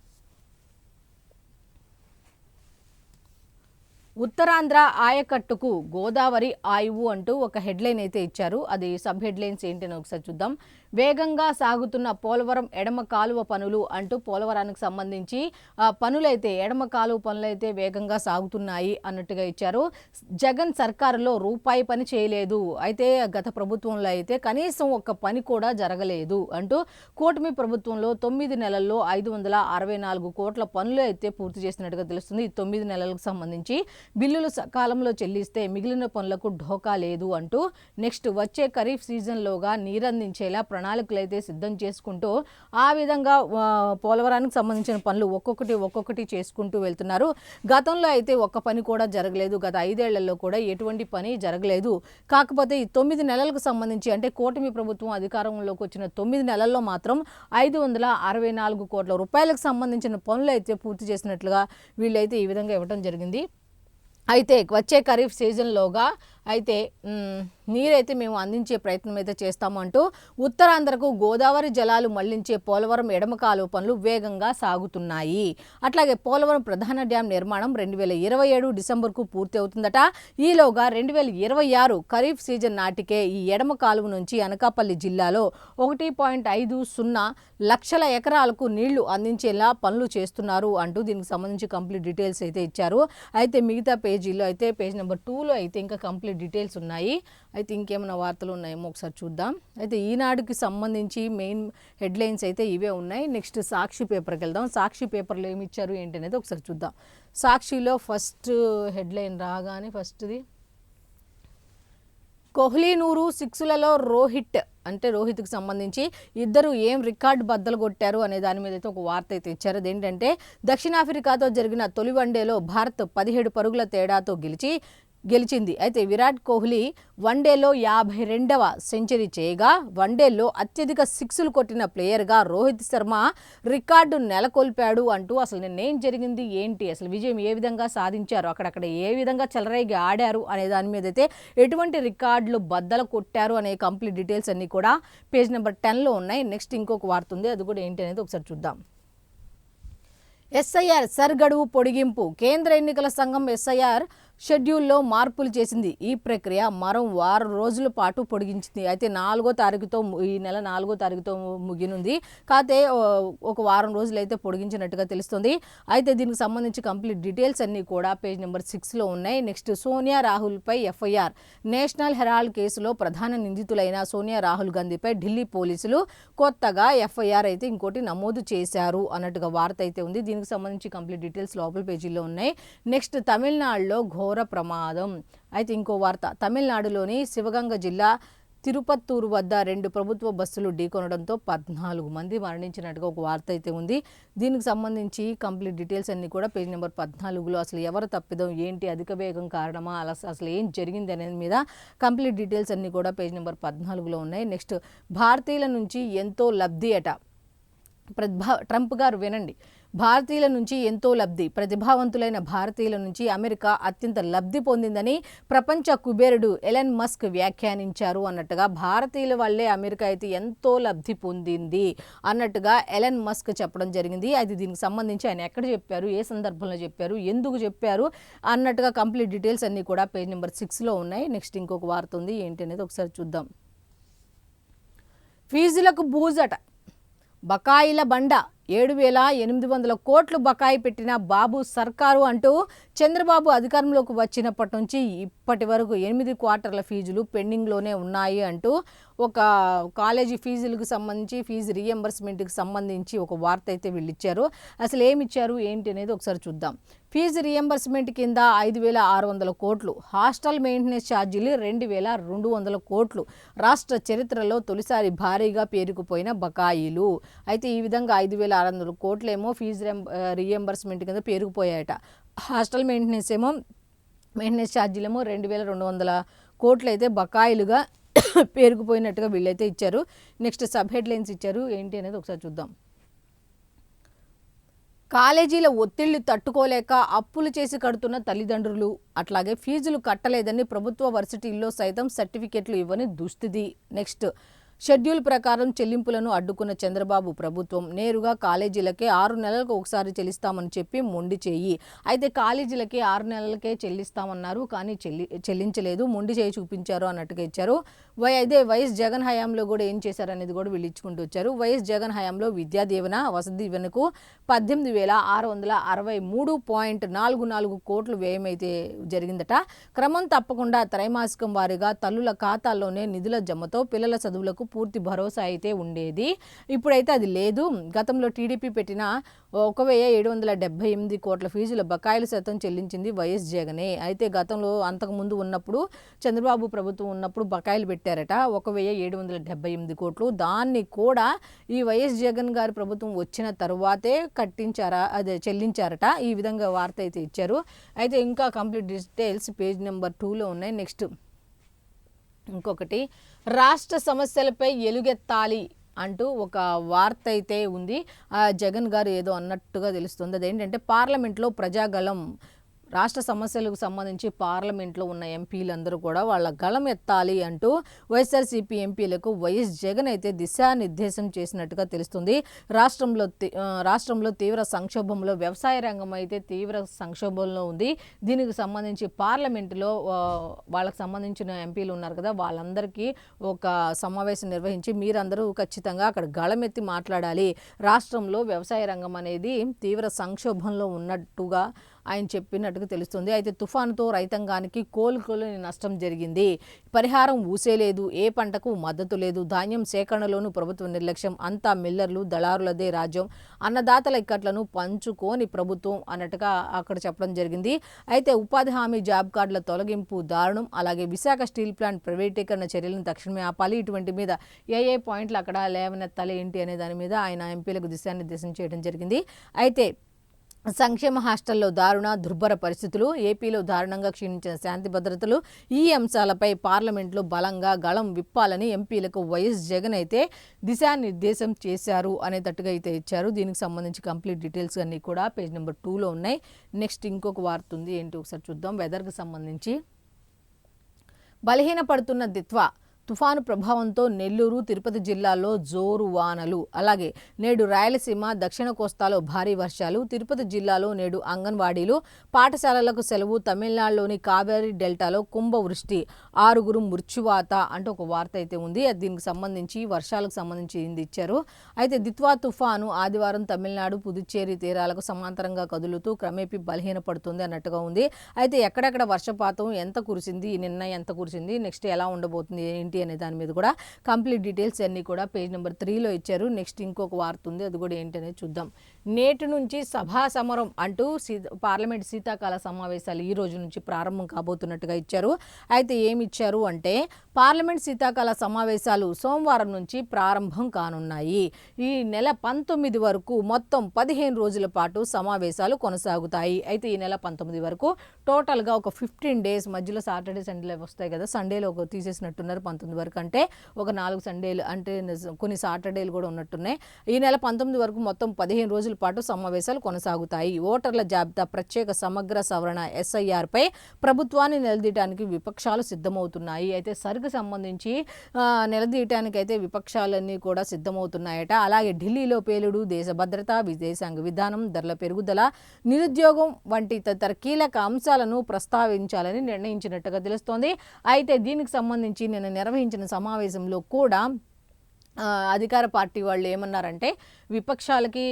ఉత్తరాంధ్ర ఆయకట్టుకు గోదావరి ఆయువు అంటూ ఒక హెడ్లైన్ అయితే ఇచ్చారు. అది సబ్ హెడ్లైన్స్ ఏంటని ఒకసారి చూద్దాం. వేగంగా సాగుతున్న పోలవరం ఎడమ కాలువ పనులు అంటూ పోలవరానికి సంబంధించి పనులైతే, ఎడమ కాలువ పనులైతే వేగంగా సాగుతున్నాయి అన్నట్టుగా ఇచ్చారు. జగన్ సర్కారులో రూపాయి పని చేయలేదు, అయితే గత ప్రభుత్వంలో అయితే కనీసం ఒక్క పని కూడా జరగలేదు అంటూ, కూటమి ప్రభుత్వంలో 9 నెలల్లో 564 కోట్ల పనులు అయితే పూర్తి చేసినట్టుగా తెలుస్తుంది. ఈ 9 నెలలకు సంబంధించి బిల్లులు సకాలంలో చెల్లిస్తే మిగిలిన పనులకు ఢోకా లేదు అంటూ, నెక్స్ట్ వచ్చే ఖరీఫ్ సీజన్లోగా నీరందించేలా ప్రణాళికలు అయితే సిద్ధం చేసుకుంటూ ఆ విధంగా పోలవరానికి సంబంధించిన పనులు ఒక్కొక్కటి చేసుకుంటూ వెళ్తున్నారు. గతంలో అయితే ఒక్క పని కూడా జరగలేదు. గత 5 ఏళ్లలో కూడా ఎటువంటి పని జరగలేదు. కాకపోతే ఈ 9 నెలలకు సంబంధించి అంటే కూటమి ప్రభుత్వం అధికారంలోకి వచ్చిన 9 నెలల్లో మాత్రం 564 కోట్ల రూపాయలకు సంబంధించిన పనులు అయితే పూర్తి చేసినట్లుగా వీళ్ళైతే ఈ విధంగా ఇవ్వడం జరిగింది. అయితే వచ్చే ఖరీఫ్ సీజన్లోగా అయితే నీరైతే మేము అందించే ప్రయత్నం అయితే చేస్తాము అంటూ ఉత్తరాంధ్రకు గోదావరి జలాలు మళ్లించే పోలవరం ఎడమ కాలువ పనులు వేగంగా సాగుతున్నాయి. అట్లాగే పోలవరం ప్రధాన డ్యాం నిర్మాణం 2027 డిసెంబర్కు పూర్తి అవుతుందట. ఈలోగా 2026 ఖరీఫ్ సీజన్ నాటికే ఈ ఎడమ కాలువ నుంచి అనకాపల్లి జిల్లాలో 1.50 లక్షల ఎకరాలకు నీళ్లు అందించేలా పనులు చేస్తున్నారు అంటూ దీనికి సంబంధించి కంప్లీట్ డీటెయిల్స్ అయితే ఇచ్చారు. అయితే మిగతా పేజీలో అయితే పేజ్ నెంబర్ 2లో అయితే ఇంకా కంప్లీట్ డీటెయిల్స్ ఉన్నాయి. అయితే ఇంకేమైనా వార్తలు ఉన్నాయేమో ఒకసారి చూద్దాం. అయితే ఈనాడుకి సంబంధించి మెయిన్ హెడ్లైన్స్ అయితే ఇవే ఉన్నాయి. నెక్స్ట్ సాక్షి పేపర్కి వెళ్దాం. సాక్షి పేపర్లో ఏమి ఇచ్చారు ఏంటి అనేది ఒకసారి చూద్దాం. సాక్షిలో ఫస్ట్ హెడ్లైన్ రాగానే ఫస్ట్ది కోహ్లీనూరు 6లలో రోహిత్కి సంబంధించి ఇద్దరు ఏం రికార్డు బద్దలు కొట్టారు అనే దాని మీద అయితే ఒక వార్త అయితే ఇచ్చారు. అదేంటంటే దక్షిణాఫ్రికాతో జరిగిన తొలి వన్డేలో భారత్ 17 పరుగుల తేడాతో గెలిచింది. అయితే విరాట్ కోహ్లీ వన్డేలో 52వ సెంచరీ చేయగా వన్డేలో అత్యధిక 6లు కొట్టిన ప్లేయర్గా రోహిత్ శర్మ రికార్డు నెలకొల్పాడు అంటూ అసలు నిన్నేం జరిగింది ఏంటి, అసలు విజయం ఏ విధంగా సాధించారు, అక్కడక్కడ ఏ విధంగా చెలరేగి ఆడారు అనే దాని మీద అయితే ఎటువంటి రికార్డులు బద్దలు కొట్టారు అనే కంప్లీట్ డీటెయిల్స్ అన్నీ కూడా పేజ్ నెంబర్ 10లో ఉన్నాయి. నెక్స్ట్ ఇంకొక వార్త ఉంది, అది కూడా ఏంటి అనేది ఒకసారి చూద్దాం. ఎస్ఐఆర్ సర్గడువు పొడిగింపు. కేంద్ర ఎన్నికల సంఘం ఎస్ఐఆర్ షెడ్యూల్లో మార్పులు చేసింది. ఈ ప్రక్రియ మరో 6 రోజుల పాటు పొడిగించింది. అయితే ఈ నెల 4వ తారీఖుతో ముగినుంది. కాకపోతే ఒక వారం రోజులు అయితే పొడిగించినట్టుగా తెలుస్తుంది. అయితే దీనికి సంబంధించి కంప్లీట్ డీటెయిల్స్ అన్నీ కూడా పేజ్ నెంబర్ 6లో ఉన్నాయి. నెక్స్ట్ సోనియా రాహుల్పై ఎఫ్ఐఆర్. నేషనల్ హెరాల్డ్ కేసులో ప్రధాన నిందితులైన సోనియా రాహుల్ గాంధీపై ఢిల్లీ పోలీసులు కొత్తగా ఎఫ్ఐఆర్ అయితే ఇంకోటి నమోదు చేశారు అన్నట్టుగా వార్త అయితే ఉంది. దీనికి సంబంధించి కంప్లీట్ డీటెయిల్స్ లోపల పేజీలో ఉన్నాయి. నెక్స్ట్ తమిళనాడులో ఘోర ప్రమాదం. అయితే ఇంకో వార్త, తమిళనాడులోని శివగంగ జిల్లా తిరుపత్తూరు వద్ద 2 ప్రభుత్వ బస్సులు ఢీకొనడంతో 14 మంది మరణించినట్టుగా ఒక వార్త అయితే ఉంది. దీనికి సంబంధించి కంప్లీట్ డీటెయిల్స్ అన్ని కూడా పేజ్ నెంబర్ 14లో అసలు ఎవరు తప్పిదం ఏంటి, అధిక వేగం కారణమా, అసలు ఏం జరిగింది అనేది మీద కంప్లీట్ డీటెయిల్స్ అన్ని కూడా పేజ్ నెంబర్ 14లో ఉన్నాయి. నెక్స్ట్ భారతీయుల నుంచి ఎంతో లబ్ధి అట. ట్రంప్ గారు వినండి, భారతీయుల నుంచి ఎంతో లబ్ధి, ప్రతిభావంతులైన భారతీయుల నుంచి అమెరికా అత్యంత లబ్ధి పొందిందని ప్రపంచ కుబేరుడు ఎలన్ మస్క్ వ్యాఖ్యానించారు అన్నట్టుగా భారతీయుల వల్లే అమెరికా అయితే ఎంతో లబ్ధి పొందింది అన్నట్టుగా ఎలన్ మస్క్ చెప్పడం జరిగింది. అయితే దీనికి సంబంధించి ఆయన ఎక్కడ చెప్పారు, ఏ సందర్భంలో చెప్పారు, ఎందుకు చెప్పారు అన్నట్టుగా కంప్లీట్ డీటెయిల్స్ అన్నీ కూడా పేజ్ నెంబర్ 6లో ఉన్నాయి. నెక్స్ట్ ఇంకొక వార్త ఉంది, ఏంటి అనేది ఒకసారి చూద్దాం. ఫీజులకు బూజట, బకాయిల బండ, 7,800 కోట్లు బకాయి పెట్టిన బాబు సర్కారు అంటూ చంద్రబాబు అధికారంలోకి వచ్చినప్పటి నుంచి ఇప్పటి వరకు 8 క్వార్టర్ల ఫీజులు పెండింగ్లోనే ఉన్నాయి అంటూ ఒక కాలేజీ ఫీజులకు సంబంధించి ఫీజు రీఎంబర్స్మెంట్కి సంబంధించి ఒక వార్త అయితే వీళ్ళు ఇచ్చారు. అసలు ఏమి ఇచ్చారు ఏంటి అనేది ఒకసారి చూద్దాం. ఫీజు రీఎంబర్స్మెంట్ కింద 5,600 కోట్లు, హాస్టల్ మెయింటెనెన్స్ ఛార్జీలు 2,200 కోట్లు, రాష్ట్ర చరిత్రలో తొలిసారి భారీగా పేరుకుపోయిన బకాయిలు. అయితే ఈ విధంగా 5,600 కోట్లేమో ఫీజు రీఎంబర్స్మెంట్ కింద పేరుకుపోయాయట. హాస్టల్ మెయింటెనెన్స్ ఛార్జీలేమో 2,200 కోట్లు అయితే బకాయిలుగా పేరుకుపోయినట్టుగా వీళ్ళైతే ఇచ్చారు. నెక్స్ట్ సబ్ హెడ్లైన్స్ ఇచ్చారు, ఏంటి అనేది ఒకసారి చూద్దాం. కాలేజీల ఒత్తిళ్లు తట్టుకోలేక అప్పులు చేసి కడుతున్న తల్లిదండ్రులు, అట్లాగే ఫీజులు కట్టలేదని ప్రభుత్వ వర్సిటీల్లో సైతం సర్టిఫికెట్లు ఇవ్వని దుస్థితి. నెక్స్ట్ షెడ్యూల్ ప్రకారం చెల్లింపులను అడ్డుకున్న చంద్రబాబు ప్రభుత్వం నేరుగా కాలేజీలకే 6 నెలలకు ఒకసారి చెల్లిస్తామని చెప్పి మొండి చేయి. అయితే కాలేజీలకే 6 నెలలకే చెల్లిస్తామన్నారు, కానీ చెల్లించలేదు, మొండి చేయి చూపించారు అన్నట్టుగా ఇచ్చారు. అయితే వైఎస్ జగన్ హయాంలో కూడా ఏం చేశారనేది కూడా వీళ్ళు ఇచ్చుకుంటూ వచ్చారు. వైఎస్ జగన్ హయాంలో విద్యా దీవెన, వసతి దీవెనకు 18,663.44 కోట్లు వ్యయం అయితే జరిగిందట. క్రమం తప్పకుండా త్రైమాసికం వారీగా తల్లుల ఖాతాల్లోనే నిధుల జమతో పిల్లల చదువులకు పూర్తి భరోసా అయితే ఉండేది. ఇప్పుడైతే అది లేదు. గతంలో టీడీపీ పెట్టిన 1,778 కోట్ల ఫీజుల బకాయిలు సైతం చెల్లించింది వైఎస్ జగనే. అయితే గతంలో అంతకుముందు ఉన్నప్పుడు చంద్రబాబు ప్రభుత్వం ఉన్నప్పుడు బకాయిలు పెట్టారట 1,778 కోట్లు. దాన్ని కూడా ఈ వైఎస్ జగన్ గారి ప్రభుత్వం వచ్చిన తరువాతే చెల్లించారట. ఈ విధంగా వార్త అయితే ఇచ్చారు. అయితే ఇంకా కంప్లీట్ డీటెయిల్స్ పేజ్ నెంబర్ 2లో ఉన్నాయి. నెక్స్ట్ ఇంకొకటి, రాష్ట్ర సమస్యలపై ఎలుగెత్తాలి అంటూ ఒక వార్త అయితే ఉంది. జగన్ గారు ఏదో అన్నట్టుగా తెలుస్తుంది. అదేంటంటే పార్లమెంట్లో ప్రజాగళం, రాష్ట్ర సమస్యలకు సంబంధించి పార్లమెంట్లో ఉన్న ఎంపీలందరూ కూడా వాళ్ళ గళం ఎత్తాలి అంటూ వైఎస్ఆర్సీపీ ఎంపీలకు వైఎస్ జగన్ అయితే దిశానిర్దేశం చేసినట్టుగా తెలుస్తుంది. రాష్ట్రంలో తీవ్ర సంక్షోభంలో వ్యవసాయ రంగం అయితే తీవ్ర సంక్షోభంలో ఉంది. దీనికి సంబంధించి పార్లమెంటులో వాళ్ళకి సంబంధించిన ఎంపీలు ఉన్నారు కదా, వాళ్ళందరికీ ఒక సమావేశం నిర్వహించి మీరందరూ ఖచ్చితంగా అక్కడ గళమెత్తి మాట్లాడాలి. రాష్ట్రంలో వ్యవసాయ రంగం అనేది తీవ్ర సంక్షోభంలో ఉన్నట్టుగా ఆయన చెప్పినట్టుగా తెలుస్తుంది. అయితే తుఫానుతో రైతాంగానికి కోలుకోలేని నష్టం జరిగింది. పరిహారం ఊసేలేదు, ఏ పంటకు మద్దతు లేదు, ధాన్యం సేకరణలోనూ ప్రభుత్వ నిర్లక్ష్యం, అంతా మిల్లర్లు దళారులదే రాజ్యం, అన్నదాతల ఇక్కట్లను పంచుకోని ప్రభుత్వం అన్నట్టుగా అక్కడ చెప్పడం జరిగింది. అయితే ఉపాధి హామీ జాబ్ కార్డుల తొలగింపు దారుణం, అలాగే విశాఖ స్టీల్ ప్లాంట్ ప్రైవేటీకరణ చర్యలను తక్షణమే ఆపాలి, ఇటువంటి మీద ఏ పాయింట్లు అక్కడ లేవనెత్తాలి ఏంటి అనే దాని మీద ఆయన ఎంపీలకు దిశానిర్దేశం చేయడం జరిగింది. అయితే సంక్షేమ హాస్టల్లో దారుణ దుర్భర పరిస్థితులు, ఏపీలో దారుణంగా క్షీణించిన శాంతి భద్రతలు, ఈ అంశాలపై పార్లమెంట్లో బలంగా గళం విప్పాలని ఎంపీలకు వైఎస్ జగన్ అయితే దిశానిర్దేశం చేశారు అనేటట్టుగా అయితే ఇచ్చారు. దీనికి సంబంధించి కంప్లీట్ డీటెయిల్స్ అన్నీ కూడా పేజ్ నెంబర్ 2లో ఉన్నాయి. నెక్స్ట్ ఇంకొక వార్త ఉంది, ఏంటి ఒకసారి చూద్దాం. వెదర్కి సంబంధించి బలహీనపడుతున్న తుఫాను ప్రభావంతో నెల్లూరు, తిరుపతి జిల్లాల్లో జోరు వానలు, అలాగే నేడు రాయలసీమ, దక్షిణ కోస్తాలో భారీ వర్షాలు, తిరుపతి జిల్లాలో నేడు అంగన్వాడీలు, పాఠశాలలకు సెలవు, తమిళనాడులోని కావేరీ డెల్టాలో కుంభవృష్టి, 6 మృత్యువాత అంటూ ఒక వార్త అయితే ఉంది. దీనికి సంబంధించి వర్షాలకు సంబంధించి ఇచ్చారు. అయితే దిత్వా తుఫాను ఆదివారం తమిళనాడు, పుదుచ్చేరి తీరాలకు సమాంతరంగా కదులుతూ క్రమేపీ బలహీనపడుతుంది అన్నట్టుగా ఉంది. అయితే ఎక్కడెక్కడ వర్షపాతం ఎంత కురిసింది, నిన్న ఎంత కురిసింది, నెక్స్ట్ ఎలా ఉండబోతుంది ఏంటి అనే దాని మీద కూడా కంప్లీట్ డీటెయిల్స్ అన్నీ కూడా పేజ్ నెంబర్ 3లో ఇచ్చారు. నెక్స్ట్ ఇంకొక వార్త ఉంది, అది కూడా ఏంటనేది చూద్దాం. నేటి నుంచి సభా సమరం అంటూ పార్లమెంట్ శీతాకాల సమావేశాలు ఈ రోజు నుంచి ప్రారంభం కాబోతున్నట్టుగా ఇచ్చారు. అయితే ఏమి ఇచ్చారు అంటే పార్లమెంట్ శీతాకాల సమావేశాలు సోమవారం నుంచి ప్రారంభం కానున్నాయి. ఈ నెల 19 వరకు మొత్తం 15 రోజుల పాటు సమావేశాలు కొనసాగుతాయి. అయితే ఈ నెల 19 వరకు టోటల్గా ఒక 15 డేస్, మధ్యలో సాటర్డే సండే వస్తాయి కదా, సండేలో ఒక తీసేసినట్టున్నారు 19 వరకు, అంటే ఒక 4 సండేలు, అంటే కొన్ని సాటర్డేలు కూడా ఉన్నట్టున్నాయి. ఈ నెల 19 వరకు మొత్తం 15 రోజుల పాటు సమావేశాలు కొనసాగుతాయి. ఓటర్ల జాబితా ప్రత్యేక సమగ్ర సవరణ SIR పై ప్రభుత్వాన్ని నిలదీయడానికి విపక్షాలు సిద్ధమవుతున్నాయి. అయితే సరుకు సంబంధించి నిలదీయటానికి అయితే విపక్షాలన్నీ కూడా సిద్ధమవుతున్నాయట. అలాగే ఢిల్లీలో పేలుడు, దేశ భద్రత, విదేశాంగ విధానం, ధరల పెరుగుదల, నిరుద్యోగం వంటి తదితర కీలక అంశాలను ప్రస్తావించాలని నిర్ణయించినట్టుగా తెలుస్తోంది. అయితే దీనికి సంబంధించి నిన్న నిర్వహించిన సమావేశంలో కూడా అధికార పార్టీ వాళ్ళు ఏమన్నారంటే విపక్షాలకి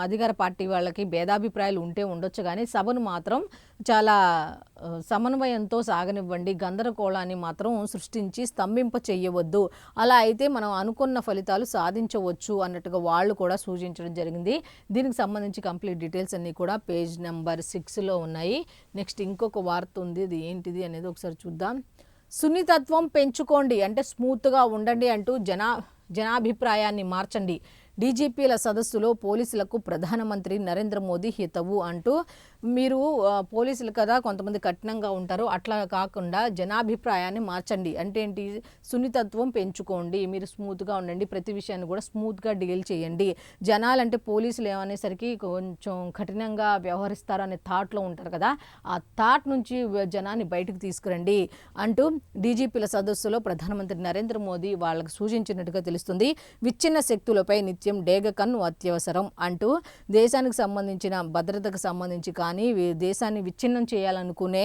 అధికార పార్టీ వాళ్ళకి భేదాభిప్రాయాలు ఉంటే ఉండొచ్చు, కానీ సభను మాత్రం చాలా సమన్వయంతో సాగనివ్వండి, గందరగోళాన్ని మాత్రం సృష్టించి స్తంభింప చెయ్యవద్దు, అలా అయితే మనం అనుకున్న ఫలితాలు సాధించవచ్చు అన్నట్టుగా వాళ్ళు కూడా సూచించడం జరిగింది. దీనికి సంబంధించి కంప్లీట్ డీటెయిల్స్ అన్నీ కూడా పేజ్ నెంబర్ 6లో ఉన్నాయి. నెక్స్ట్ ఇంకొక వార్త ఉంది, అది ఏంటిది అనేది ఒకసారి చూద్దాం. సున్నితత్వం పెంచుకోండి అంటే స్మూత్గా ఉండండి అంటూ జనాభిప్రాయాన్ని మార్చండి. డీజీపీల సదస్సులో పోలీసులకు ప్రధానమంత్రి నరేంద్ర మోదీ హితవు అంటూ, మీరు పోలీసులు కదా కొంతమంది కఠినంగా ఉంటారు, అట్లా కాకుండా జనాభిప్రాయాన్ని మార్చండి అంటే ఏంటి, సున్నితత్వం పెంచుకోండి, మీరు స్మూత్గా ఉండండి, ప్రతి విషయాన్ని కూడా స్మూత్గా డీల్ చేయండి. జనాలంటే పోలీసులు ఏమనేసరికి కొంచెం కఠినంగా వ్యవహరిస్తారు అనే థాట్లో ఉంటారు కదా, ఆ థాట్ నుంచి జనాన్ని బయటకు తీసుకురండి అంటూ డీజీపీల సదస్సులో ప్రధానమంత్రి నరేంద్ర మోదీ వాళ్ళకు సూచించినట్టుగా తెలుస్తుంది. విచ్ఛిన్న శక్తులపై నిత్యం డేగ కన్ను అత్యవసరం అంటూ, దేశానికి సంబంధించిన భద్రతకు సంబంధించి కానీ దేశాన్ని విచ్ఛిన్నం చేయాలనుకునే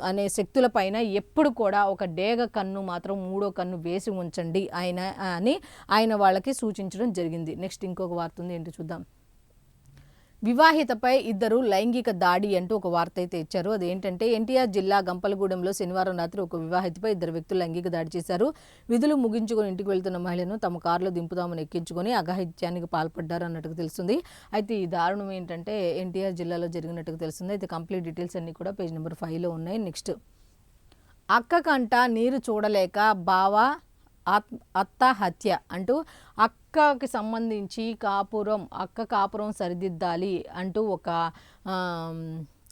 అనే శక్తులపైన ఎప్పుడు కూడా ఒక డేగ కన్ను మాత్రం, 3వ కన్ను వేసి ఉంచండి ఆయన వాళ్ళకి సూచించడం జరిగింది. నెక్స్ట్ ఇంకొక వార్త ఉంది, ఏంటి చూద్దాం. వివాహితపై ఇద్దరు లైంగిక దాడి అంటూ ఒక వార్త అయితే ఇచ్చారు. అదేంటంటే ఎన్టీఆర్ జిల్లా గంపలగూడెంలో శనివారం రాత్రి ఒక వివాహితపై ఇద్దరు వ్యక్తులు లైంగిక దాడి చేశారు. విధులు ముగించుకొని ఇంటికి వెళ్తున్న మహిళను తమ కారులో దింపుదామని ఎక్కించుకొని అఘాయిత్యానికి పాల్పడ్డారు అన్నట్టుగా తెలుస్తుంది. అయితే ఈ దారుణం ఏంటంటే ఎన్టీఆర్ జిల్లాలో జరిగినట్టుగా తెలుస్తుంది. అయితే కంప్లీట్ డీటెయిల్స్ అన్ని కూడా పేజ్ నెంబర్ 5లో ఉన్నాయి. నెక్స్ట్, అక్క కంట నీరు చూడలేక బావ అత్త హత్య అంటూ అక్కకి సంబంధించి అక్క కాపురం సరిదిద్దాలి అంటూ ఒక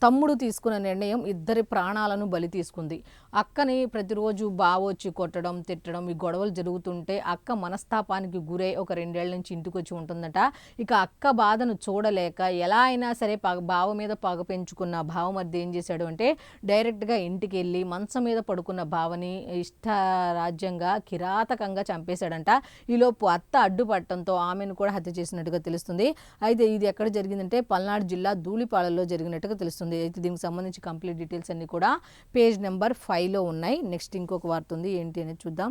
తమ్ముడు తీసుకున్న నిర్ణయం ఇద్దరి ప్రాణాలను బలి తీసుకుంది. అక్కని ప్రతిరోజు బావ వచ్చి కొట్టడం, తిట్టడం, ఈ గొడవలు జరుగుతుంటే అక్క మనస్తాపానికి గురై ఒక 2 ఏళ్ల నుంచి ఇంటికి వచ్చి ఉంటుందట. ఇక అక్క బాధను చూడలేక ఎలా అయినా సరే బావ మీద పగ పెంచుకున్న బావమరిది ఏం చేశాడు అంటే డైరెక్ట్గా ఇంటికి వెళ్ళి మంచం మీద పడుకున్న బావని ఇష్టరాజ్యంగా కిరాతకంగా చంపేశాడంట. ఈలోపు అత్త అడ్డుపడటంతో ఆమెను కూడా హత్య చేసినట్టుగా తెలుస్తుంది. అయితే ఇది ఎక్కడ జరిగిందంటే పల్నాడు జిల్లా ధూళిపాలలో జరిగినట్టుగా తెలుస్తుంది. అయితే దీనికి సంబంధించి కంప్లీట్ డీటెయిల్స్ అన్ని కూడా పేజ్ నెంబర్ 5లో ఉన్నాయి. నెక్స్ట్ ఇంకొక వార్త ఉంది, ఏంటి అనేది చూద్దాం.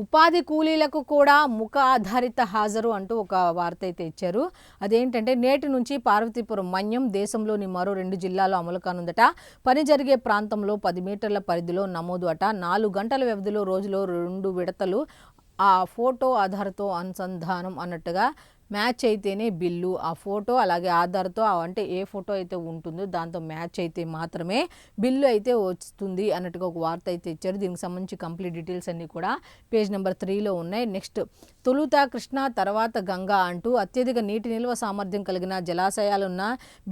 ఉపాధి కూలీలకు కూడా ముఖ ఆధారిత హాజరు అంటూ ఒక వార్త అయితే ఇచ్చారు. అదేంటంటే నేటి నుంచి పార్వతీపురం మన్యం దేశంలోని మరో 2 జిల్లాల్లో అమలు కానుందట. పని జరిగే ప్రాంతంలో 10 మీటర్ల పరిధిలో నమోదు అట. 4 గంటల వ్యవధిలో రోజులో 2 విడతలు ఆ ఫోటో ఆధార్తో అనుసంధానం అన్నట్టుగా మ్యాచ్ అయితేనే బిల్లు. ఆ ఫోటో అలాగే ఆధార్తో అంటే ఏ ఫోటో అయితే ఉంటుందో దాంతో మ్యాచ్ అయితే మాత్రమే బిల్లు అయితే వస్తుంది అన్నట్టుగా ఒక వార్త అయితే ఇచ్చారు. దీనికి సంబంధించి కంప్లీట్ డీటెయిల్స్ అన్నీ కూడా పేజ్ నెంబర్ 3లో ఉన్నాయి. నెక్స్ట్, తొలుత కృష్ణా తర్వాత గంగా అంటూ అత్యధిక నీటి నిల్వ సామర్థ్యం కలిగిన జలాశయాలున్న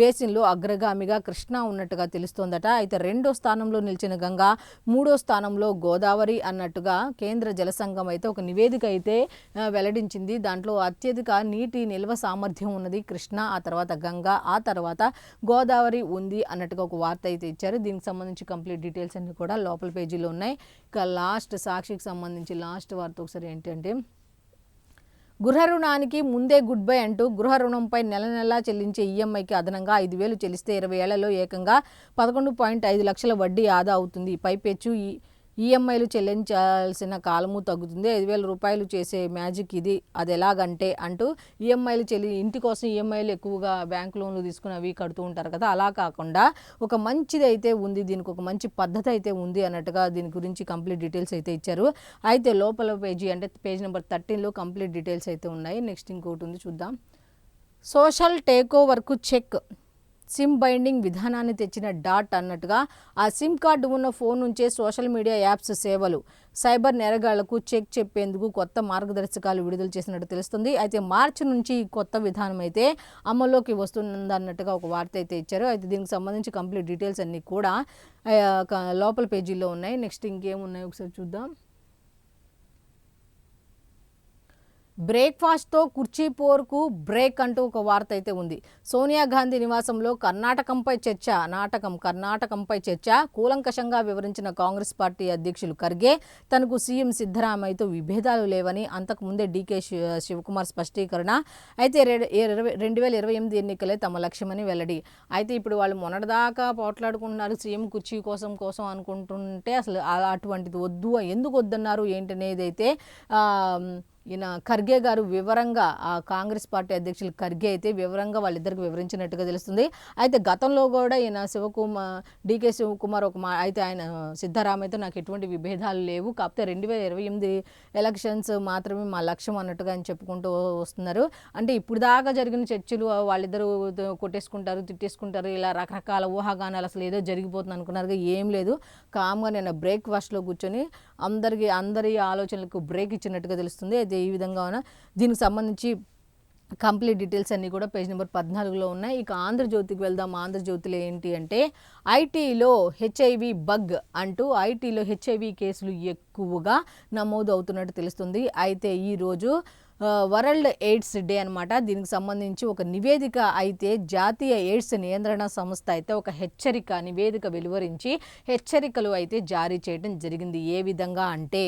బేసిన్లో అగ్రగామిగా కృష్ణా ఉన్నట్టుగా తెలుస్తోందట. అయితే 2వ స్థానంలో నిలిచిన గంగా, 3వ స్థానంలో గోదావరి అన్నట్టుగా కేంద్ర జలసంఘం అయితే ఒక నివేదిక అయితే వెల్లడించింది. దాంట్లో అత్యధిక నీటి నిల్వ సామర్థ్యం ఉన్నది కృష్ణా, ఆ తర్వాత గంగా, ఆ తర్వాత గోదావరి ఉంది అన్నట్టుగా ఒక వార్త అయితే ఇచ్చారు. దీనికి సంబంధించి కంప్లీట్ డీటెయిల్స్ అన్ని కూడా లోపల పేజీలో ఉన్నాయి. ఇక లాస్ట్ సాక్షికి సంబంధించి లాస్ట్ వార్త ఒకసారి ఏంటంటే, గృహ రుణానికి ముందే గుడ్ బై అంటూ గృహ రుణంపై నెల చెల్లించే ఈఎంఐకి అదనంగా 5,000 చెల్లిస్తే 20 ఏళ్లలో ఏకంగా 11.5 లక్షల వడ్డీ ఆదా అవుతుంది. పైపెచ్చు ఈఎంఐలు చెల్లించాల్సిన కాలము తగ్గుతుంది. 5,000 రూపాయలు చేసే మ్యాజిక్ ఇది. అది ఎలాగంటే అంటూ ఈఎంఐలు ఇంటి కోసం ఈఎంఐలు ఎక్కువగా బ్యాంక్ లోన్లు తీసుకుని అవి కడుతూ ఉంటారు కదా, అలా కాకుండా ఒక మంచిది అయితే ఉంది, దీనికి ఒక మంచి పద్ధతి అయితే ఉంది అన్నట్టుగా దీని గురించి కంప్లీట్ డీటెయిల్స్ అయితే ఇచ్చారు. అయితే లోపల పేజీ అంటే పేజ్ నెంబర్ 13లో కంప్లీట్ డీటెయిల్స్ అయితే ఉన్నాయి. నెక్స్ట్ ఇంకోటి ఉంది చూద్దాం. సోషల్ టేక్ ఓవర్కు చెక్, సిమ్ బైండింగ్ విధానాన్ని తెచ్చిన డాట్ అన్నట్టుగా ఆ సిమ్ కార్డు ఉన్న ఫోన్ నుంచే సోషల్ మీడియా యాప్స్ సేవలు, సైబర్ నేరగాళ్లకు చెక్ చెప్పేందుకు కొత్త మార్గదర్శకాలు విడుదల చేసినట్టు తెలుస్తుంది. అయితే మార్చి నుంచి ఈ కొత్త విధానం అయితే అమల్లోకి వస్తుందన్నట్టుగా ఒక వార్త అయితే ఇచ్చారు. అయితే దీనికి సంబంధించి కంప్లీట్ డీటెయిల్స్ అన్నీ కూడా లోపల పేజీలో ఉన్నాయి. నెక్స్ట్ ఇంకేమున్నాయి ఒకసారి చూద్దాం. బ్రేక్ఫాస్ట్తో కుర్చీ పోరుకు బ్రేక్ అంటూ ఒక వార్త అయితే ఉంది. సోనియా గాంధీ నివాసంలో కర్ణాటకంపై చర్చ కూలంకషంగా వివరించిన కాంగ్రెస్ పార్టీ అధ్యక్షులు ఖర్గే తనకు సీఎం సిద్ధరామయ్యతో విభేదాలు లేవని అంతకుముందే డీకే శివకుమార్ స్పష్టీకరణ. అయితే 2028 ఎన్నికలే తమ లక్ష్యమని వెల్లడి. అయితే ఇప్పుడు వాళ్ళు మొన్నటిదాకా పోట్లాడుకుంటున్నారు సీఎం కుర్చీ కోసం అనుకుంటుంటే అసలు అటువంటిది వద్దు, ఎందుకు వద్దన్నారు ఏంటనేది అయితే ఈయన ఖర్గే గారు వివరంగా కాంగ్రెస్ పార్టీ అధ్యక్షులు ఖర్గే అయితే వివరంగా వాళ్ళిద్దరికి వివరించినట్టుగా తెలుస్తుంది. అయితే గతంలో కూడా ఈయన డీకే శివకుమార్ అయితే ఆయన సిద్ధరామయ్యతో నాకు ఎటువంటి విభేదాలు లేవు, కాకపోతే 2028 ఎలక్షన్స్ మాత్రమే మా లక్ష్యం అన్నట్టుగా ఆయన చెప్పుకుంటూ వస్తున్నారు. అంటే ఇప్పుడు దాకా జరిగిన చర్చలు వాళ్ళిద్దరూ కొట్టేసుకుంటారు, తిట్టేసుకుంటారు, ఇలా రకరకాల ఊహాగానాలు అసలు ఏదో జరిగిపోతుంది అనుకున్నారు, ఏం లేదు. కామ్గా నేను బ్రేక్ఫాస్ట్లో కూర్చొని అందరి ఆలోచనలకు బ్రేక్ ఇచ్చినట్టుగా తెలుస్తుంది. అయితే ఈ విధంగా దీనికి సంబంధించి కంప్లీట్ డీటెయిల్స్ అన్నీ కూడా పేజ్ నెంబర్ 14లో ఉన్నాయి. ఇక ఆంధ్రజ్యోతికి వెళ్దాం. ఆంధ్రజ్యోతిలో ఏంటి అంటే ఐటీలో హెచ్ఐవి బగ్ అంటూ ఐటీలో హెచ్ఐవి కేసులు ఎక్కువగా నమోదు అవుతున్నట్టు తెలుస్తుంది. అయితే ఈరోజు వరల్డ్ ఎయిడ్స్ డే అనమాట. దీనికి సంబంధించి ఒక నివేదిక అయితే జాతీయ ఎయిడ్స్ నియంత్రణ సంస్థ అయితే ఒక నివేదిక వెలువరించి హెచ్చరికలు అయితే జారీ చేయడం జరిగింది. ఏ విధంగా అంటే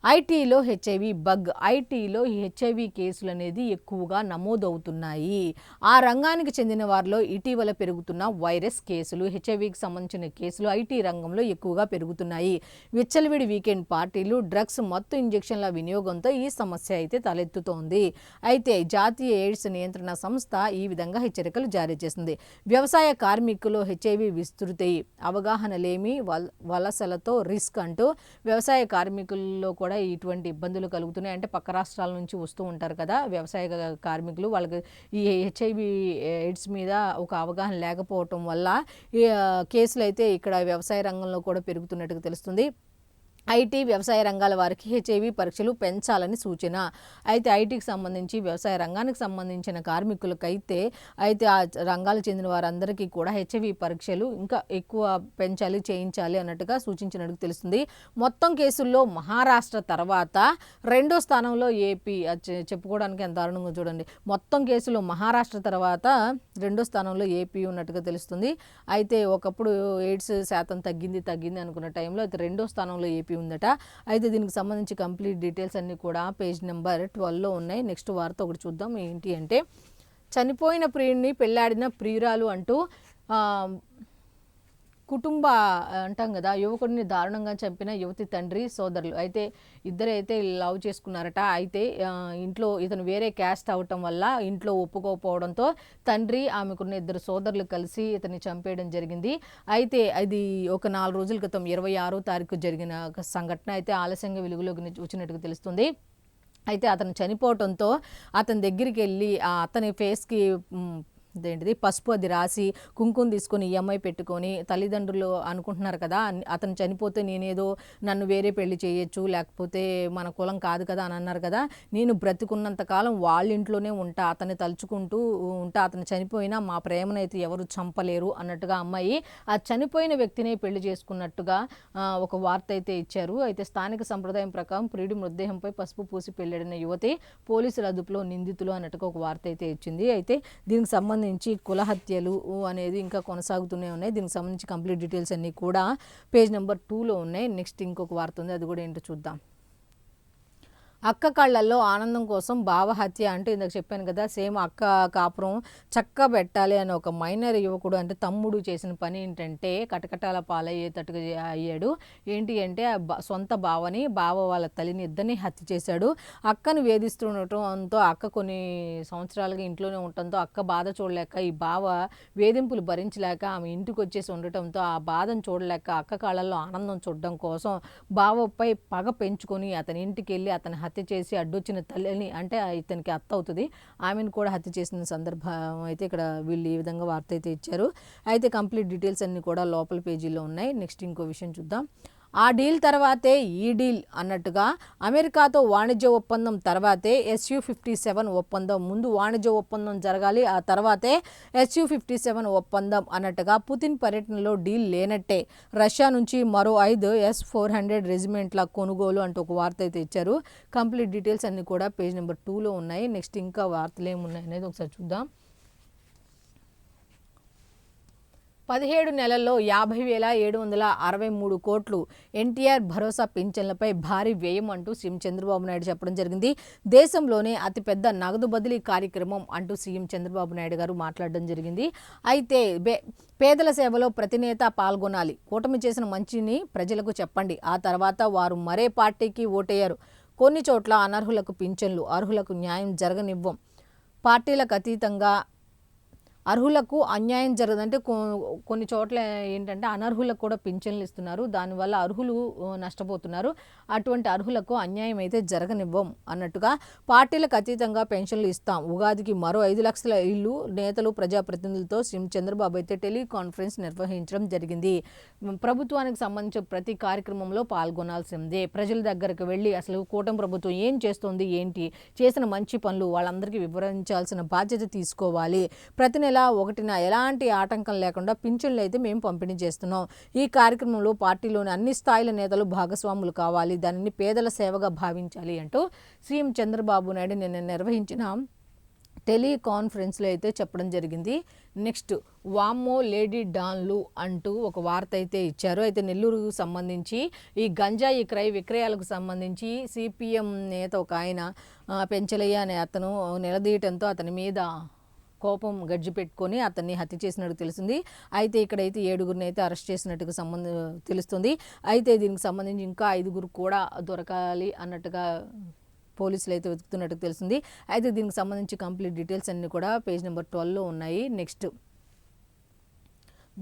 ఐటీలో హెచ్ఐవి బగ్. ఐటీలో ఈ హెచ్ఐవి కేసులు అనేది ఎక్కువగా నమోదవుతున్నాయి. ఆ రంగానికి చెందిన వారిలో ఇటీవల పెరుగుతున్న వైరస్ కేసులు, హెచ్ఐవికి సంబంధించిన కేసులు ఐటీ రంగంలో ఎక్కువగా పెరుగుతున్నాయి. విచ్చలవిడి వీకెండ్ పార్టీలు, డ్రగ్స్, మత్తు ఇంజెక్షన్ల వినియోగంతో ఈ సమస్య అయితే తలెత్తుతోంది. అయితే జాతీయ ఎయిడ్స్ నియంత్రణ సంస్థ ఈ విధంగా హెచ్చరికలు జారీ చేసింది. వ్యవసాయ కార్మికులు హెచ్ఐవి విస్తృతి, అవగాహన లేమి, వలసలతో రిస్క్ అంటూ వ్యవసాయ కార్మికుల్లో కూడా ఇటువంటి ఇబ్బందులు కలుగుతున్నాయి. అంటే పక్క రాష్ట్రాల నుంచి వస్తూ ఉంటారు కదా వ్యవసాయ కార్మికులు, వాళ్ళకి ఈ హెచ్ఐవి ఎయిడ్స్ మీద ఒక అవగాహన లేకపోవటం వల్ల ఈ కేసులు అయితే ఇక్కడ వ్యవసాయ రంగంలో కూడా పెరుగుతున్నట్టుగా తెలుస్తుంది. ఐటీ, వ్యవసాయ రంగాల వారికి హెచ్ఐవి పరీక్షలు పెంచాలని సూచన. అయితే ఐటీకి సంబంధించి వ్యవసాయ రంగానికి సంబంధించిన కార్మికులకైతే ఆ రంగాలకు చెందిన వారందరికీ కూడా హెచ్ఐవి పరీక్షలు ఇంకా ఎక్కువ పెంచాలి, చేయించాలి అన్నట్టుగా సూచించినట్టు తెలుస్తుంది. మొత్తం కేసుల్లో మహారాష్ట్ర తర్వాత రెండో స్థానంలో ఏపీ. చెప్పుకోవడానికి ఎంత దారుణంగా చూడండి. మొత్తం కేసులో మహారాష్ట్ర తర్వాత రెండో స్థానంలో ఏపీ ఉన్నట్టుగా తెలుస్తుంది. అయితే ఒకప్పుడు ఎయిడ్స్ శాతం తగ్గింది అనుకున్న టైంలో అయితే రెండో స్థానంలో ఏపీ ఉందట. అయితే దీనికి సంబంధించి కంప్లీట్ డీటెయిల్స్ అన్నీ కూడా పేజ్ నెంబర్ 12లో ఉన్నాయి. నెక్స్ట్ వార్త ఒకటి చూద్దాం. ఏంటి అంటే చనిపోయిన ప్రియుడిని పెళ్లాడిన ప్రియురాలు అంటూ కుటుంబ అంటాం కదా, యువకుడిని దారుణంగా చంపిన యువతి తండ్రి సోదరులు. అయితే ఇద్దరైతే లవ్ చేసుకున్నారట. అయితే ఇంట్లో ఇతను వేరే క్యాస్ట్ అవటం వల్ల ఇంట్లో ఒప్పుకోకపోవడంతో తండ్రి, ఆమెకున్న ఇద్దరు సోదరులు కలిసి ఇతన్ని చంపేయడం జరిగింది. అయితే అది ఒక 4 రోజుల క్రితం 26వ తారీఖు జరిగిన సంఘటన. అయితే ఆలస్యంగా వెలుగులోకి వచ్చినట్టుగా తెలుస్తుంది. అయితే అతను చనిపోవడంతో అతని దగ్గరికి వెళ్ళి అతని ఫేస్కి ఏంటిది పసుపు అది రాసి కుంకుమ తీసుకొని ఈఎంఐ పెట్టుకొని తల్లిదండ్రులు అనుకుంటున్నారు కదా అతను చనిపోతే నేనేదో నన్ను వేరే పెళ్లి చేయొచ్చు, లేకపోతే మన కులం కాదు కదా అని అన్నారు కదా, నేను బ్రతికున్నంత కాలం వాళ్ళ ఇంట్లోనే ఉంటా, అతన్ని తలుచుకుంటూ ఉంటా, అతను చనిపోయినా మా ప్రేమనైతే ఎవరు చంపలేరు అన్నట్టుగా అమ్మాయి ఆ చనిపోయిన వ్యక్తిని పెళ్లి చేసుకున్నట్టుగా ఒక వార్త అయితే ఇచ్చారు. అయితే స్థానిక సంప్రదాయం ప్రకారం ప్రియుడి మృతదేహంపై పసుపు పూసి పెళ్లాడిన యువతి పోలీసుల అదుపులో నిందితులు అన్నట్టుగా ఒక వార్త అయితే ఇచ్చింది. అయితే దీనికి సంబంధించి కుల హత్యలు అనేది ఇంకా కొనసాగుతూనే ఉన్నాయి. దీనికి సంబంధించి కంప్లీట్ డీటెయిల్స్ అన్నీ కూడా పేజ్ నెంబర్ 2లో ఉన్నాయి. నెక్స్ట్ ఇంకొక వార్త ఉంది, అది కూడా ఏంటో చూద్దాం. అక్క కళ్ళల్లో ఆనందం కోసం బావ హత్య అంటూ ఇందాక చెప్పాను కదా, సేమ్ అక్క కాపురం చక్క పెట్టాలి అని ఒక మైనర్ యువకుడు అంటే తమ్ముడు చేసిన పని ఏంటంటే కటకటాల పాలయ్యేటట్టుగా అయ్యాడు. ఏంటి అంటే సొంత బావ వాళ్ళ తల్లిని ఇద్దరిని హత్య చేశాడు. అక్కను వేధిస్తుండటంతో అక్క కొన్ని సంవత్సరాలుగా ఇంట్లోనే ఉండటంతో అక్క బాధ చూడలేక ఈ బావ వేధింపులు భరించలేక ఆమె ఇంటికి వచ్చేసి ఉండటంతో ఆ బాధను చూడలేక అక్క కళ్ళల్లో ఆనందం చూడడం కోసం బావపై పగ పెంచుకొని అతని ఇంటికి వెళ్ళి అతని హత్య చేసి అడ్డొచ్చిన తల్లిని అంటే ఇతనికి అత్త అవుతుంది ఆమెను కూడా హత్య చేసిన సందర్భం అయితే ఇక్కడ వీళ్ళు ఈ విధంగా వార్త అయితే ఇచ్చారు. అయితే కంప్లీట్ డీటెయిల్స్ అన్నీ కూడా లోపల పేజీలో ఉన్నాయి. నెక్స్ట్ ఇంకో విషయం చూద్దాం. ఆ డీల్ తర్వాతే ఈ డీల్ అన్నట్టుగా అమెరికాతో వాణిజ్య ఒప్పందం తర్వాతే SU-57 ఒప్పందం. ముందు వాణిజ్య ఒప్పందం జరగాలి, ఆ తర్వాతే SU-57 ఒప్పందం అన్నట్టుగా పుతిన్ పర్యటనలో డీల్ లేనట్టే. రష్యా నుంచి మరో 5 S-400 రెజిమెంట్ల కొనుగోలు అంటూ ఒక వార్త అయితే ఇచ్చారు. కంప్లీట్ డీటెయిల్స్ అన్నీ కూడా పేజ్ నెంబర్ 2లో ఉన్నాయి. నెక్స్ట్ ఇంకా వార్తలు ఏమున్నాయి అనేది ఒకసారి చూద్దాం. 17 నెలల్లో 50,763 కోట్లు ఎన్టీఆర్ భరోసా పింఛన్లపై భారీ వ్యయం అంటూ సీఎం చంద్రబాబు నాయుడు చెప్పడం జరిగింది. దేశంలోనే అతిపెద్ద నగదు బదిలీ కార్యక్రమం అంటూ సీఎం చంద్రబాబు నాయుడు గారు మాట్లాడడం జరిగింది. అయితే పేదల సేవలో ప్రతి నేత పాల్గొనాలి, కూటమి చేసిన మంచిని ప్రజలకు చెప్పండి, ఆ తర్వాత వారు మరే పార్టీకి ఓటేయరు, కొన్ని చోట్ల అనర్హులకు పింఛన్లు, అర్హులకు న్యాయం జరగనివ్వం, పార్టీలకు అతీతంగా అర్హులకు అన్యాయం జరగదంటే కొన్ని చోట్ల ఏంటంటే అనర్హులకు కూడా పింఛన్లు ఇస్తున్నారు, దానివల్ల అర్హులు నష్టపోతున్నారు, అటువంటి అర్హులకు అన్యాయం అయితే జరగనివ్వం అన్నట్టుగా పార్టీలకు అతీతంగా పెన్షన్లు ఇస్తాం, ఉగాదికి మరో 5 లక్షల ఇల్లు, నేతలు ప్రజాప్రతినిధులతో సీఎం చంద్రబాబు అయితే టెలికాన్ఫరెన్స్ నిర్వహించడం జరిగింది. ప్రభుత్వానికి సంబంధించిన ప్రతి కార్యక్రమంలో పాల్గొనాల్సిందే, ప్రజల దగ్గరకు వెళ్ళి అసలు కూటమి ప్రభుత్వం ఏం చేస్తోంది, ఏంటి చేసిన మంచి పనులు వాళ్ళందరికీ వివరించాల్సిన బాధ్యత తీసుకోవాలి. ప్రతి నెల 1న ఎలాంటి ఆటంకం లేకుండా పింఛన్లు అయితే మేము పంపిణీ చేస్తున్నాం. ఈ కార్యక్రమంలో పార్టీలోని అన్ని స్థాయిల నేతలు భాగస్వాములు కావాలి, దానిని పేదల సేవగా భావించాలి అంటూ సీఎం చంద్రబాబు నాయుడు నిన్న నిర్వహించిన టెలికాన్ఫరెన్స్లో అయితే చెప్పడం జరిగింది. నెక్స్ట్ వామ్మో లేడీ డాన్లు అంటూ ఒక వార్త అయితే ఇచ్చారు. అయితే నెల్లూరుకు సంబంధించి ఈ గంజాయి క్రయ విక్రయాలకు సంబంధించి సిపిఎం నేత ఒక ఆయన పెంచలయ్య అనే అతను నిలదీయటంతో అతని మీద కోపం గడ్జి పెట్టుకొని అతన్ని హత్య చేసినట్టు తెలిసింది. అయితే ఇక్కడైతే 7గురిని అయితే అరెస్ట్ చేసినట్టుగా తెలుస్తుంది. అయితే దీనికి సంబంధించి ఇంకా 5గురు కూడా దొరకాలి అన్నట్టుగా పోలీసులు అయితే వెతుకుతున్నట్టు తెలిసింది. అయితే దీనికి సంబంధించి కంప్లీట్ డీటెయిల్స్ అన్నీ కూడా పేజ్ నెంబర్ 12లో ఉన్నాయి. నెక్స్ట్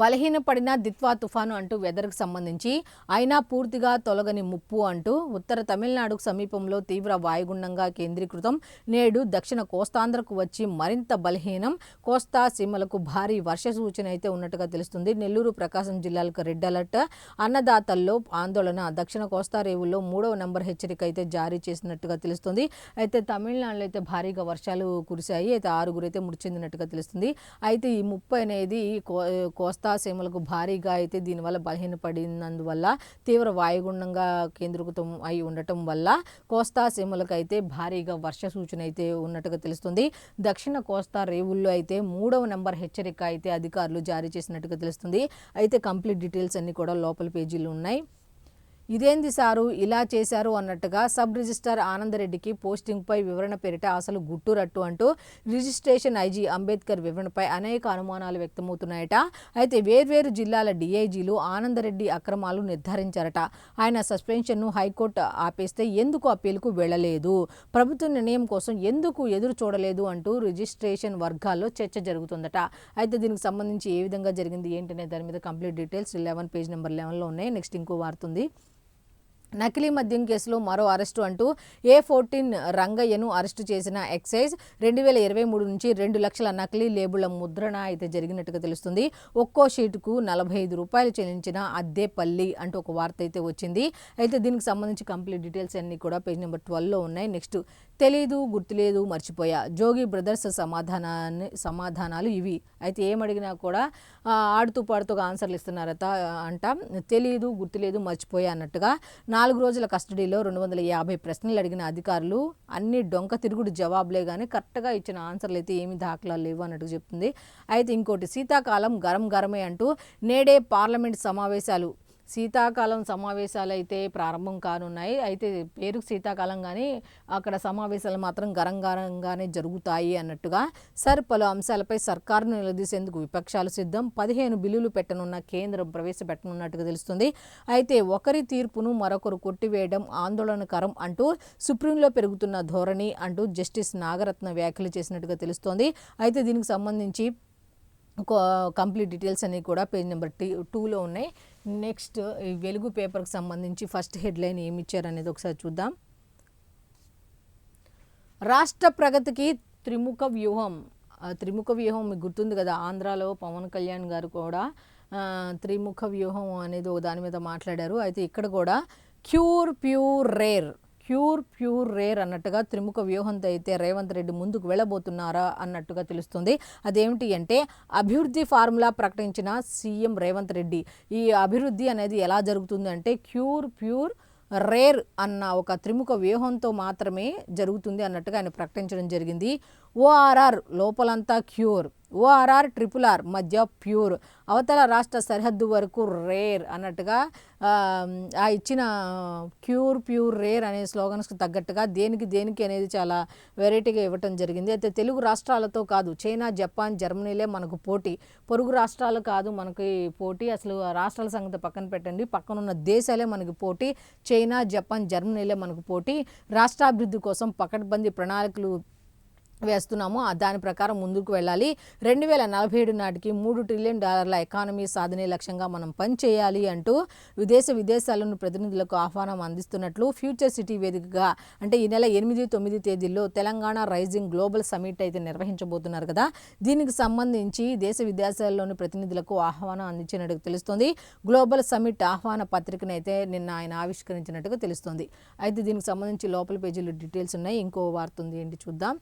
బలహీనపడిన దిత్వా తుఫాను అంటూ వెదర్కు సంబంధించి అయినా పూర్తిగా తొలగని ముప్పు అంటూ ఉత్తర తమిళనాడుకు సమీపంలో తీవ్ర వాయుగుండంగా కేంద్రీకృతం. నేడు దక్షిణ కోస్తాంధ్రకు వచ్చి మరింత బలహీనం. కోస్తా సీమలకు భారీ వర్ష సూచన అయితే ఉన్నట్టుగా తెలుస్తుంది. నెల్లూరు ప్రకాశం జిల్లాలకు రెడ్ అలర్ట్. అన్నదాతల్లో ఆందోళన. దక్షిణ కోస్తా రేవుల్లో 3వ నంబర్ హెచ్చరిక అయితే జారీ చేసినట్టుగా తెలుస్తుంది. అయితే తమిళనాడులో అయితే భారీగా వర్షాలు కురిశాయి. అయితే 6గురు అయితే మృతి చెందినట్టుగా తెలుస్తుంది. అయితే ఈ ముప్పు అనేది కోస్తా సీమలకు భారీగా అయితే దీనివల్ల బలహీనపడినందువల్ల తీవ్ర వాయుగుండంగా కేంద్రీకృతం అయి ఉండటం వల్ల కోస్తా సీమలకు అయితే భారీగా వర్ష సూచన అయితే ఉన్నట్టుగా తెలుస్తుంది. దక్షిణ కోస్తా రేవుల్లో అయితే 3వ నంబర్ హెచ్చరిక అయితే అధికారులు జారీ చేసినట్టుగా తెలుస్తుంది. అయితే కంప్లీట్ డీటెయిల్స్ అన్నీ కూడా లోపల పేజీలు ఉన్నాయి. ఇదేంది సారు ఇలా చేశారు అన్నట్టుగా సబ్ రిజిస్ట్రార్ ఆనందరెడ్డికి పోస్టింగ్పై వివరణ పేరిట అసలు గుట్టురట్టు అంటూ రిజిస్ట్రేషన్ ఐజీ అంబేద్కర్ వివరణపై అనేక అనుమానాలు వ్యక్తమవుతున్నాయట. అయితే వేర్వేరు జిల్లాల డీఐజీలు ఆనందరెడ్డి అక్రమాలు నిర్ధారించారట. ఆయన సస్పెన్షన్ను హైకోర్టు ఆపేస్తే ఎందుకు అప్పీలుకు వెళ్లలేదు, ప్రభుత్వ నిర్ణయం కోసం ఎందుకు ఎదురు చూడలేదు అంటూ రిజిస్ట్రేషన్ వర్గాల్లో చర్చ జరుగుతుందట. అయితే దీనికి సంబంధించి ఏ విధంగా జరిగింది ఏంటనే దాని మీద కంప్లీట్ డీటెయిల్స్ 11 పేజ్ నెంబర్ 11లో ఉన్నాయి. నెక్స్ట్ ఇంకో వార్త ఉంది. నకిలీ మద్యం కేసులో మరో అరెస్టు అంటూ A14 రంగయ్యను అరెస్టు చేసిన ఎక్సైజ్ 2023 నుంచి 2 లక్షల నకిలీ లేబుళ్ల ముద్రణ అయితే జరిగినట్టుగా తెలుస్తుంది. ఒక్కో షీటుకు 45 రూపాయలు చెల్లించిన అద్దేపల్లి అంటూ ఒక వార్త అయితే వచ్చింది. అయితే దీనికి సంబంధించి కంప్లీట్ డీటెయిల్స్ అన్నీ కూడా పేజ్ నెంబర్ 12లో ఉన్నాయి. నెక్స్ట్ తెలీదు గుర్తులేదు మర్చిపోయా జోగి బ్రదర్స్ సమాధానాలు ఇవి. అయితే ఏమడిగినా కూడా ఆడుతూ పాడుతూ ఆన్సర్లు ఇస్తున్నారట అంట. తెలీదు గుర్తులేదు మర్చిపోయా అన్నట్టుగా 4 రోజుల కస్టడీలో 250 ప్రశ్నలు అడిగిన అధికారులు అన్ని డొంక తిరుగుడు జవాబులే కానీ కరెక్ట్గా ఇచ్చిన ఆన్సర్లు అయితే ఏమి దాఖలాలు లేవు అన్నట్టు చెప్తుంది. అయితే ఇంకోటి శీతాకాలం గరం గరమే అంటూ నేడే పార్లమెంట్ సమావేశాలు. శీతాకాలం సమావేశాలు అయితే ప్రారంభం కానున్నాయి. అయితే పేరుకు శీతాకాలం కానీ అక్కడ సమావేశాలు మాత్రం గరంగానే జరుగుతాయి అన్నట్టుగా. పలు అంశాలపై సర్కారును నిలదీసేందుకు విపక్షాలు సిద్ధం. 15 బిల్లులు పెట్టనున్న కేంద్రం ప్రవేశపెట్టనున్నట్టుగా తెలుస్తుంది. అయితే ఒకరి తీర్పును మరొకరు కొట్టివేయడం ఆందోళనకరం అంటూ సుప్రీంలో పెరుగుతున్న ధోరణి అంటూ జస్టిస్ నాగరత్న వ్యాఖ్యలు చేసినట్టుగా తెలుస్తోంది. అయితే దీనికి సంబంధించి కంప్లీట్ డీటెయిల్స్ అన్నీ కూడా పేజ్ నెంబర్ 2లో ఉన్నాయి. నెక్స్ట్ ఈ వెలుగు పేపర్కి సంబంధించి ఫస్ట్ హెడ్లైన్ ఏమి ఇచ్చారనేది ఒకసారి చూద్దాం. రాష్ట్ర ప్రగతికి త్రిముఖ వ్యూహం. త్రిముఖ వ్యూహం మీకు గుర్తుంది కదా, ఆంధ్రాలో పవన్ కళ్యాణ్ గారు కూడా త్రిముఖ వ్యూహం అనేది దాని మీద మాట్లాడారు. అయితే ఇక్కడ కూడా క్యూర్ ప్యూర్ రేర్ అన్నట్టుగా త్రిముఖ వ్యూహంతో అయితే రేవంత్ రెడ్డి ముందుకు వెళ్ళబోతున్నారా అన్నట్టుగా తెలుస్తుంది. అదేమిటి అంటే అభివృద్ధి ఫార్ములా ప్రకటించిన సీఎం రేవంత్ రెడ్డి. ఈ అభివృద్ధి అనేది ఎలా జరుగుతుంది అంటే ప్యూర్ రేర్ అన్న ఒక త్రిముఖ వ్యూహంతో మాత్రమే జరుగుతుంది అన్నట్టుగా ఆయన ప్రకటించడం జరిగింది. ORR లోపలంతా క్యూర్, ORR RRR మధ్య ప్యూర్, అవతల రాష్ట్ర సరిహద్దు వరకు రేర్ అన్నట్టుగా ఆ ఇచ్చిన ప్యూర్ రేర్ అనే స్లోగన్స్కి తగ్గట్టుగా దేనికి అనేది చాలా వెరైటీగా ఇవ్వటం జరిగింది. అయితే తెలుగు రాష్ట్రాలతో కాదు, చైనా, జపాన్, జర్మనీలే మనకు పోటీ, పొరుగు రాష్ట్రాలు కాదు మనకి పోటీ. అసలు రాష్ట్రాల సంగతి పక్కన పెట్టండి, పక్కనున్న దేశాలే మనకి పోటీ. చైనా, జపాన్, జర్మనీలే మనకు పోటీ. రాష్ట్రాభివృద్ధి కోసం పకడ్బందీ ప్రణాళికలు వేస్తున్నాము, దాని ప్రకారం ముందుకు వెళ్ళాలి. 2047 నాటికి $3 ట్రిలియన్ ఎకానమీ సాధనే లక్ష్యంగా మనం పనిచేయాలి అంటూ విదేశాలను ప్రతినిధులకు ఆహ్వానం అందిస్తున్నట్లు ఫ్యూచర్ సిటీ వేదికగా అంటే ఈ నెల 8-9 తేదీల్లో తెలంగాణ రైజింగ్ గ్లోబల్ సమిట్ అయితే నిర్వహించబోతున్నారు కదా. దీనికి సంబంధించి విదేశాల్లోని ప్రతినిధులకు ఆహ్వానం అందించినట్టుగా తెలుస్తుంది. గ్లోబల్ సమిట్ ఆహ్వాన పత్రికను అయితే నిన్న ఆయన ఆవిష్కరించినట్టుగా తెలుస్తుంది. అయితే దీనికి సంబంధించి లోపల పేజీలో డీటెయిల్స్ ఉన్నాయి. ఇంకో వార్త ఉంది, ఏంటి చూద్దాం.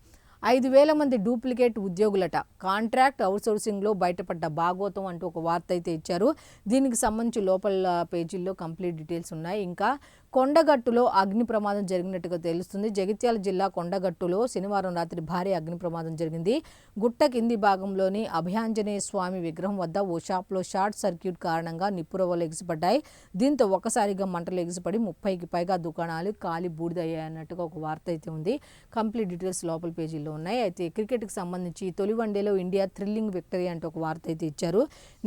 5,000 మంది డూప్లికేట్ ఉద్యోగులట, కాంట్రాక్ట్ అవుట్సోర్సింగ్లో బయటపడ్డ భాగోతం అంటూ ఒక వార్త అయితే ఇచ్చారు. దీనికి సంబంధించి లోపల పేజీల్లో కంప్లీట్ డీటెయిల్స్ ఉన్నాయి. ఇంకా కొండగట్టులో అగ్ని ప్రమాదం జరిగినట్టుగా తెలుస్తుంది. జగిత్యాల జిల్లా కొండగట్టులో శనివారం రాత్రి భారీ అగ్ని ప్రమాదం జరిగింది. గుట్ట కింది భాగంలోని అభయాంజనేయ స్వామి విగ్రహం వద్ద ఓ షాప్లో షార్ట్ సర్క్యూట్ కారణంగా నిప్పురవ్వలు ఎగిసిపడ్డాయి. దీంతో ఒక్కసారిగా మంటలు ఎగిసిపడి 30కి పైగా దుకాణాలు కాలి బూడిదయ్యాయన్నట్టుగా ఒక వార్త అయితే ఉంది. కంప్లీట్ డీటెయిల్స్ లోపల పేజీలో ఉన్నాయి. అయితే క్రికెట్కి సంబంధించి తొలి వన్డేలో ఇండియా థ్రిల్లింగ్ విక్టరీ అంటూ ఒక వార్త అయితే ఇచ్చారు.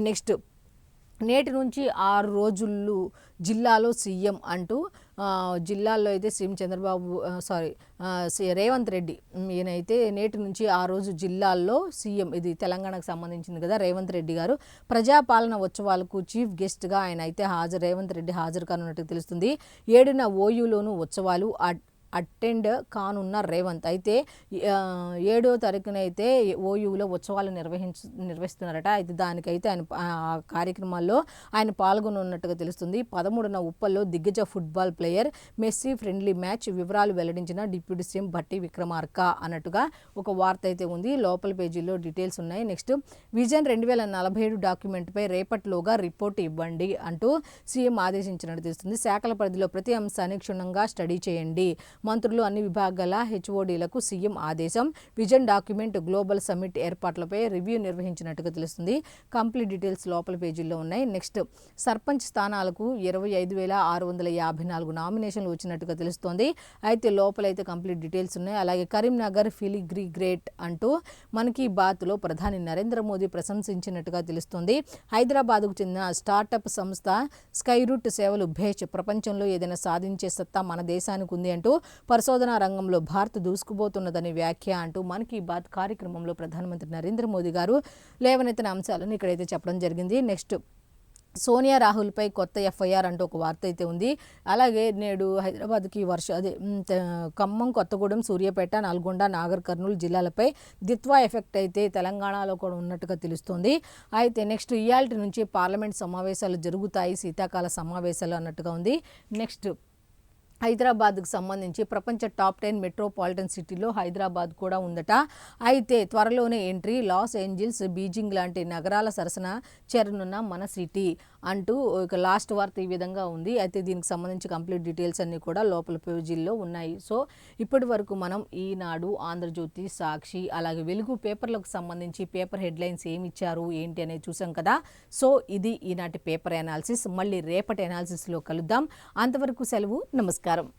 నెక్స్ట్ నేటి నుంచి 6 రోజులు జిల్లాలో సీఎం అంటూ జిల్లాల్లో అయితే సీఎం చంద్రబాబు రేవంత్ రెడ్డి ఈయనైతే నేటి నుంచి 6 రోజు జిల్లాల్లో సీఎం, ఇది తెలంగాణకు సంబంధించింది కదా, రేవంత్ రెడ్డి గారు ప్రజాపాలన ఉత్సవాలకు చీఫ్ గెస్ట్గా ఆయన అయితే రేవంత్ రెడ్డి హాజరు కానున్నట్టు తెలుస్తుంది. 7న ఓయూలోను ఉత్సవాలు అటెండ్ కానున్న రేవంత్ అయితే 7వ తారీఖున అయితే ఓయూలో ఉత్సవాలు నిర్వహిస్తున్నారట. అయితే దానికైతే ఆయన కార్యక్రమాల్లో ఆయన పాల్గొనున్నట్టుగా తెలుస్తుంది. 13న ఉప్పల్లో దిగ్గజ football player Messi friendly match వివరాలు వెల్లడించిన డిప్యూటీ సీఎం భట్టి విక్రమార్క అన్నట్టుగా ఒక వార్త అయితే ఉంది. లోపల పేజీలో డీటెయిల్స్ ఉన్నాయి. నెక్స్ట్ విజన్ 2047 డాక్యుమెంట్పై రేపటిలోగా రిపోర్ట్ ఇవ్వండి అంటూ సీఎం ఆదేశించినట్టు తెలుస్తుంది. శాఖల పరిధిలో ప్రతి అంశాన్ని క్షుణ్ణంగా స్టడీ చేయండి. మంత్రులు అన్ని విభాగాల హెచ్ఓడీలకు సీఎం ఆదేశం. విజన్ డాక్యుమెంట్ గ్లోబల్ సమ్మిట్ ఏర్పాట్లపై రివ్యూ నిర్వహించినట్టుగా తెలుస్తుంది. కంప్లీట్ డీటెయిల్స్ లోపల పేజీల్లో ఉన్నాయి. నెక్స్ట్ సర్పంచ్ స్థానాలకు 25,654 నామినేషన్లు వచ్చినట్టుగా తెలుస్తోంది. అయితే లోపలైతే కంప్లీట్ డీటెయిల్స్ ఉన్నాయి. అలాగే కరీంనగర్ ఫిలిగ్రీ గ్రేట్ అంటూ మన్ కీ బాత్లో ప్రధాని నరేంద్ర మోదీ ప్రశంసించినట్టుగా తెలుస్తోంది. హైదరాబాద్కు చెందిన స్టార్టప్ సంస్థ స్కైరూట్ సేవలు భేచ్ ప్రపంచంలో ఏదైనా సాధించే సత్తా మన దేశానికి ఉంది అంటూ పరిశోధనా రంగంలో భారత్ దూసుకుపోతున్నదని వ్యాఖ్య అంటూ మన్ కీ బాత్ కార్యక్రమంలో ప్రధానమంత్రి నరేంద్ర మోదీ గారు లేవనెత్తిన అంశాలను ఇక్కడైతే చెప్పడం జరిగింది. నెక్స్ట్ సోనియా రాహుల్పై కొత్త ఎఫ్ఐఆర్ అంటూ ఒక వార్త అయితే ఉంది. అలాగే నేడు హైదరాబాద్కి ఖమ్మం, కొత్తగూడెం, సూర్యాపేట, నల్గొండ, నాగర్ కర్నూలు జిల్లాలపై దిత్వా ఎఫెక్ట్ అయితే తెలంగాణలో కూడా ఉన్నట్టుగా తెలుస్తుంది. అయితే నెక్స్ట్ ఇయాల్టి నుంచి పార్లమెంట్ సమావేశాలు జరుగుతాయి, శీతాకాల సమావేశాలు అన్నట్టుగా ఉంది. నెక్స్ట్ హైదరాబాద్కు సంబంధించి ప్రపంచ టాప్ 10 మెట్రోపాలిటన్ సిటీలో హైదరాబాద్ కూడా ఉందట. అయితే త్వరలోనే ఎంట్రీ లాస్ ఏంజిల్స్, బీజింగ్ లాంటి నగరాల సరసన చేరనున్న మన సిటీ అంటూ ఇక లాస్ట్ వార్త ఈ విధంగా ఉంది. అయితే దీనికి సంబంధించి కంప్లీట్ డీటెయిల్స్ అన్నీ కూడా లోపల పేజీల్లో ఉన్నాయి. సో ఇప్పటి వరకు మనం ఈనాడు, ఆంధ్రజ్యోతి, సాక్షి అలాగే వెలుగు పేపర్లకు సంబంధించి పేపర్ హెడ్లైన్స్ ఏమి ఇచ్చారు ఏంటి అనేది చూసాం కదా. సో ఇది ఈనాటి పేపర్ అనాలిసిస్. మళ్ళీ రేపటి అనాలిసిస్లో కలుద్దాం. అంతవరకు సెలవు. నమస్కారం.